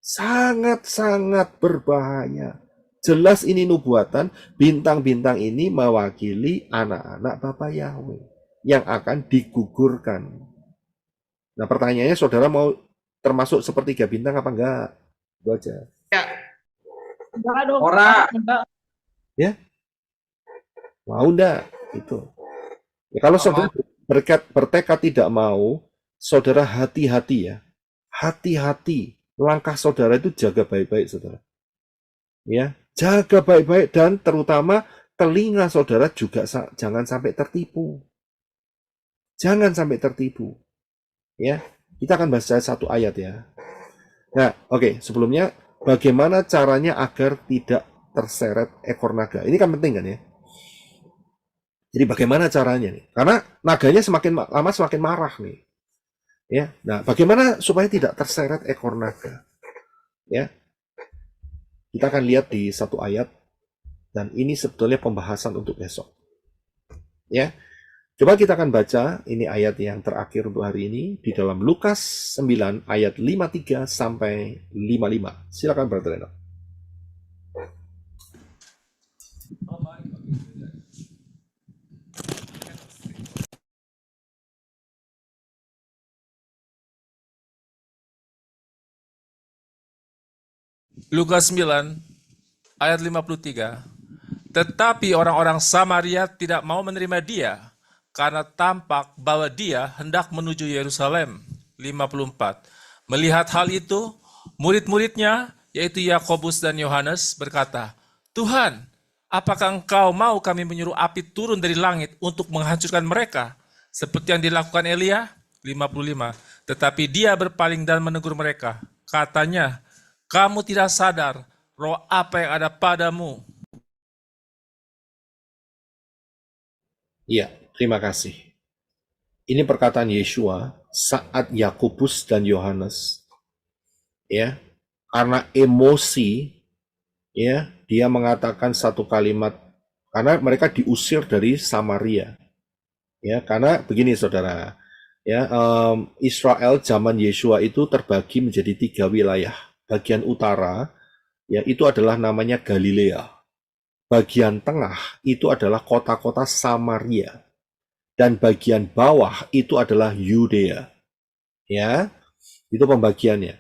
Speaker 1: Sangat-sangat berbahaya. Jelas ini nubuatan, bintang-bintang ini mewakili anak-anak Bapa Yahweh yang akan digugurkan. Nah, pertanyaannya saudara mau termasuk sepertiga bintang apa enggak? Itu aja.
Speaker 4: Enggak dong.
Speaker 5: Ora.
Speaker 4: Enggak.
Speaker 1: Ya? Mau enggak? Itu. Ya, kalau saudara bertekad tidak mau, saudara hati-hati ya. Hati-hati. Langkah saudara itu jaga baik-baik, saudara. Ya, jaga baik-baik dan terutama telinga saudara juga jangan sampai tertipu. Jangan sampai tertipu. Ya, kita akan baca satu ayat ya. Nah, oke, sebelumnya bagaimana caranya agar tidak terseret ekor naga? Ini kan penting kan ya. Jadi bagaimana caranya nih? Karena naganya semakin lama semakin marah nih. Ya, nah bagaimana supaya tidak terseret ekor naga? Ya, kita akan lihat di satu ayat dan ini sebetulnya pembahasan untuk besok. Ya, coba kita akan baca ini ayat yang terakhir untuk hari ini di dalam Lukas 9 ayat 53 sampai 55. Silakan Brother Enoch.
Speaker 2: Lukas 9 ayat 53. Tetapi orang-orang Samaria tidak mau menerima dia karena tampak bahwa dia hendak menuju Yerusalem. 54. Melihat hal itu, murid-muridnya yaitu Yakobus dan Yohanes berkata, "Tuhan, apakah engkau mau kami menyuruh api turun dari langit untuk menghancurkan mereka seperti yang dilakukan Elia?" 55. Tetapi dia berpaling dan menegur mereka. Katanya, "Kamu tidak sadar roh apa yang ada padamu?"
Speaker 1: Iya, terima kasih. Ini perkataan Yeshua saat Yakobus dan Yohanes, ya, karena emosi, ya, dia mengatakan satu kalimat karena mereka diusir dari Samaria, ya, karena begini saudara, ya, Israel zaman Yeshua itu terbagi menjadi 3 wilayah. Bagian utara, ya, itu adalah namanya Galilea. Bagian tengah itu adalah kota-kota Samaria. Dan bagian bawah itu adalah Yudea. Ya, itu pembagiannya.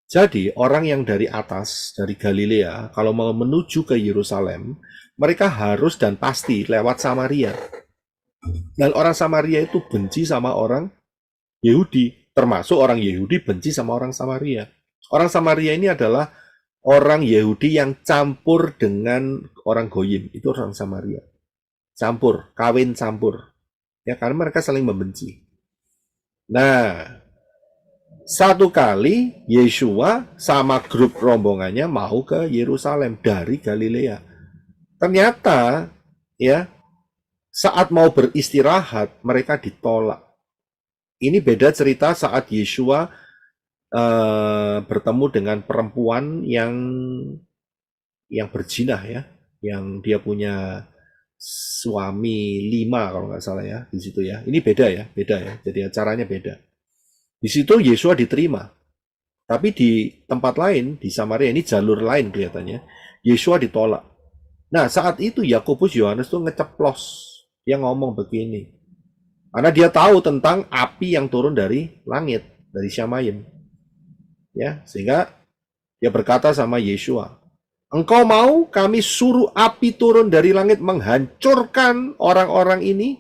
Speaker 1: Jadi orang yang dari atas, dari Galilea, kalau mau menuju ke Yerusalem, mereka harus dan pasti lewat Samaria. Dan orang Samaria itu benci sama orang Yahudi, termasuk orang Yahudi benci sama orang Samaria. Orang Samaria ini adalah orang Yahudi yang campur dengan orang Goyim, itu orang Samaria. Campur, kawin campur. Ya, karena mereka saling membenci. Nah, satu kali Yeshua sama grup rombongannya mau ke Yerusalem dari Galilea. Ternyata, ya, saat mau beristirahat, mereka ditolak. Ini beda cerita saat Yeshua bertemu dengan perempuan yang berzinah ya, yang dia punya suami 5 kalau nggak salah ya di situ ya. Ini beda ya. Jadi caranya beda. Di situ Yeshua diterima, tapi di tempat lain di Samaria ini jalur lain kelihatannya Yeshua ditolak. Nah saat itu Yakobus Yohanes tuh ngeceplos, dia ngomong begini, karena dia tahu tentang api yang turun dari langit, dari Syamayim. Ya, sehingga dia berkata sama Yeshua, "Engkau mau kami suruh api turun dari langit menghancurkan orang-orang ini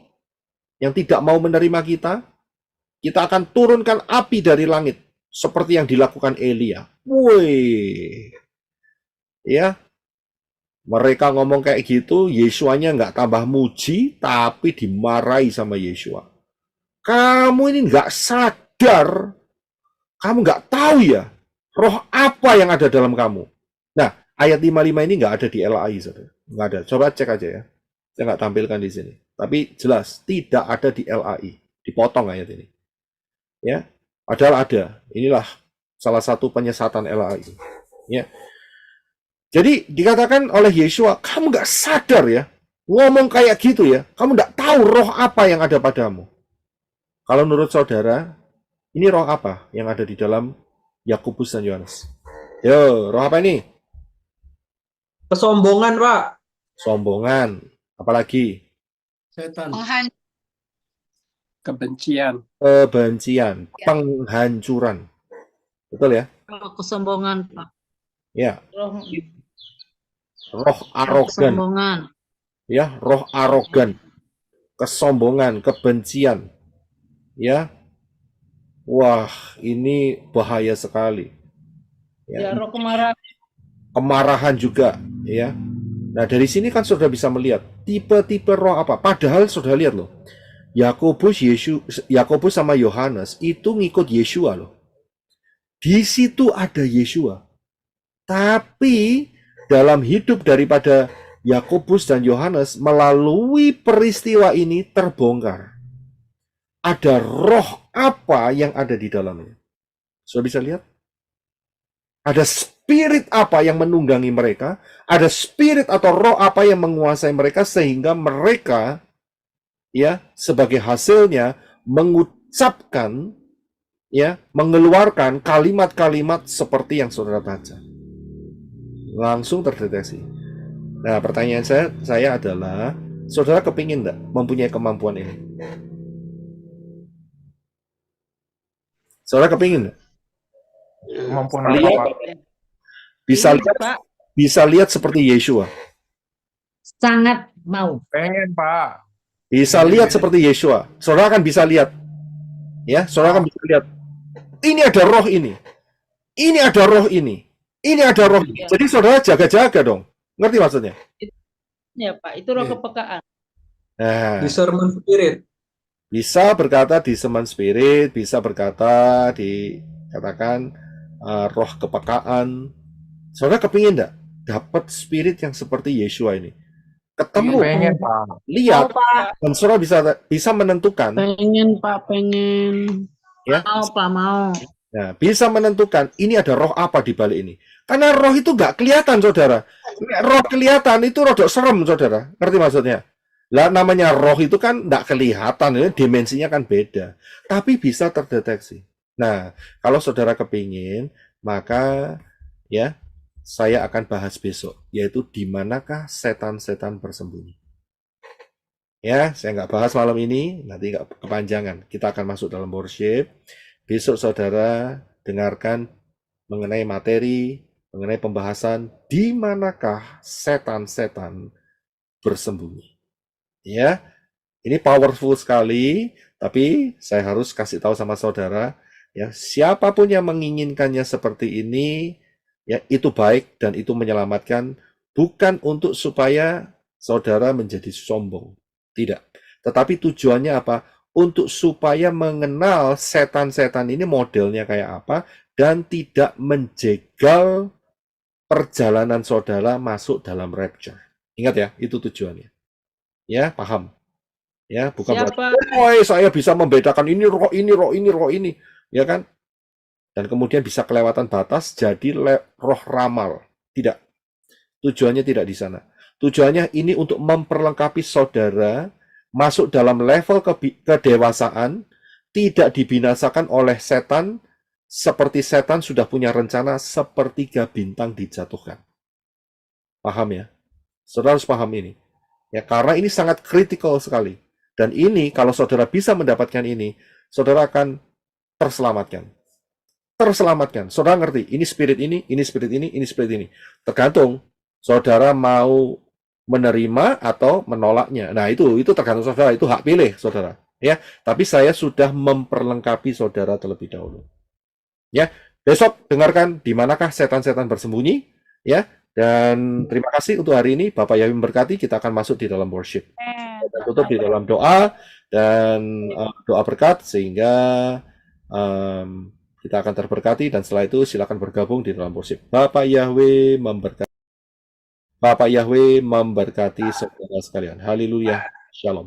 Speaker 1: yang tidak mau menerima kita? Kita akan turunkan api dari langit seperti yang dilakukan Elia." Woi, ya, mereka ngomong kayak gitu, Yeshuanya nggak tambah muji, tapi dimarahi sama Yeshua. "Kamu ini nggak sadar. Kamu nggak tahu ya, roh apa yang ada dalam kamu?" Nah, ayat 55 ini nggak ada di LAI, saudara. Nggak ada. Coba cek aja ya. Saya nggak tampilkan di sini. Tapi jelas, tidak ada di LAI. Dipotong ayat ini. Ya, padahal ada. Inilah salah satu penyesatan LAI. Ya. Jadi dikatakan oleh Yesua, kamu nggak sadar ya, ngomong kayak gitu ya, kamu nggak tahu roh apa yang ada padamu. Kalau menurut saudara, ini roh apa yang ada di dalam Yakobus dan Yohanes? Yo, roh apa ini?
Speaker 3: Kesombongan, Pak.
Speaker 1: Sombongan. Apalagi?
Speaker 3: Setan.
Speaker 2: Kebencian.
Speaker 1: Kebencian, penghancuran. Betul ya?
Speaker 4: Kesombongan, Pak.
Speaker 1: Ya,
Speaker 4: Roh
Speaker 1: roh arogan.
Speaker 4: kesombongan.
Speaker 1: Ya, roh arogan, kesombongan, kebencian. Ya. Wah, ini bahaya sekali.
Speaker 4: Ya, roh kemarahan.
Speaker 1: Kemarahan juga, ya. Nah, dari sini kan sudah bisa melihat tipe-tipe roh apa. Padahal sudah lihat loh. Yakobus sama Yohanes itu ngikut Yesua loh. Di situ ada Yesua. Tapi dalam hidup daripada Yakobus dan Yohanes melalui peristiwa ini terbongkar. Ada roh apa yang ada di dalamnya? Sudah bisa lihat? Ada spirit apa yang menunggangi mereka? Ada spirit atau roh apa yang menguasai mereka sehingga mereka ya sebagai hasilnya mengucapkan ya mengeluarkan kalimat-kalimat seperti yang saudara baca. Langsung terdeteksi. Nah, pertanyaan saya adalah, saudara kepingin enggak mempunyai kemampuan ini? Saudara kepingin enggak?
Speaker 6: Kemampuan
Speaker 1: Lihat,
Speaker 6: apa, Pak?
Speaker 1: bisa lihat seperti Yesua.
Speaker 4: Sangat mau.
Speaker 6: Pengen, Pak.
Speaker 1: Bisa lihat seperti Yesua. Saudara kan bisa lihat. Ya, saudara kan bisa lihat. Ini ada roh ini. Ini ada roh ini. Ini ada roh ini. Jadi saudara jaga-jaga dong. Ngerti maksudnya?
Speaker 4: Ya, Pak. Itu roh kepekaan.
Speaker 1: Nah,
Speaker 3: Discernment spirit.
Speaker 1: bisa berkata di semen spirit, bisa berkata dikatakan roh kepekaan. Saudara kepingin enggak dapat spirit yang seperti Yesua ini? Ketemu,
Speaker 6: Pengen, Pak.
Speaker 1: lihat,
Speaker 4: Mau, Pak.
Speaker 1: dan saudara bisa menentukan.
Speaker 4: Pengen, Pak. Pengen.
Speaker 1: Ya.
Speaker 4: Mau, Pak. Mau.
Speaker 1: Nah, bisa menentukan ini ada roh apa di balik ini. Karena roh itu nggak kelihatan, saudara. Roh kelihatan itu rodok serem, saudara. Ngerti maksudnya? Lah, namanya roh itu kan nggak kelihatan, ya, dimensinya kan beda. Tapi bisa terdeteksi. Nah, kalau saudara kepingin, maka ya saya akan bahas besok, yaitu di manakah setan-setan bersembunyi. Ya, saya nggak bahas malam ini, nanti nggak kepanjangan. Kita akan masuk dalam worship. Besok saudara dengarkan mengenai materi, mengenai pembahasan di manakah setan-setan bersembunyi. Ya, ini powerful sekali, tapi saya harus kasih tahu sama saudara, ya, siapapun yang menginginkannya seperti ini, ya, itu baik dan itu menyelamatkan, bukan untuk supaya saudara menjadi sombong. Tidak. Tetapi tujuannya apa? Untuk supaya mengenal setan-setan ini modelnya kayak apa dan tidak menjegal perjalanan saudara masuk dalam rapture. Ingat ya, itu tujuannya. Ya, paham? Ya, bukan berarti, saya bisa membedakan ini roh ini, roh ini, roh ini, ya kan? Dan kemudian bisa kelewatan batas jadi roh ramal. Tidak. Tujuannya tidak di sana. Tujuannya ini untuk memperlengkapi saudara masuk dalam level kedewasaan, tidak dibinasakan oleh setan, seperti setan sudah punya rencana sepertiga bintang dijatuhkan. Paham ya? Saudara harus paham ini. Ya, karena ini sangat kritikal sekali. Dan ini, kalau saudara bisa mendapatkan ini, saudara akan terselamatkan. Terselamatkan. Saudara ngerti, ini spirit ini, ini spirit ini, ini spirit ini. Tergantung, saudara mau menerima atau menolaknya. Nah, itu tergantung saudara, itu hak pilih saudara. Ya, tapi saya sudah memperlengkapi saudara terlebih dahulu. Ya, besok dengarkan di manakah setan-setan bersembunyi. Ya, dan terima kasih untuk hari ini. Bapak Yahweh memberkati. Kita akan masuk di dalam worship. Kita tutup di dalam doa dan doa berkat sehingga kita akan terberkati, dan setelah itu silakan bergabung di dalam worship. Bapak Yahweh memberkati. Bapak Yahweh memberkati saudara sekalian. Haleluya. Shalom.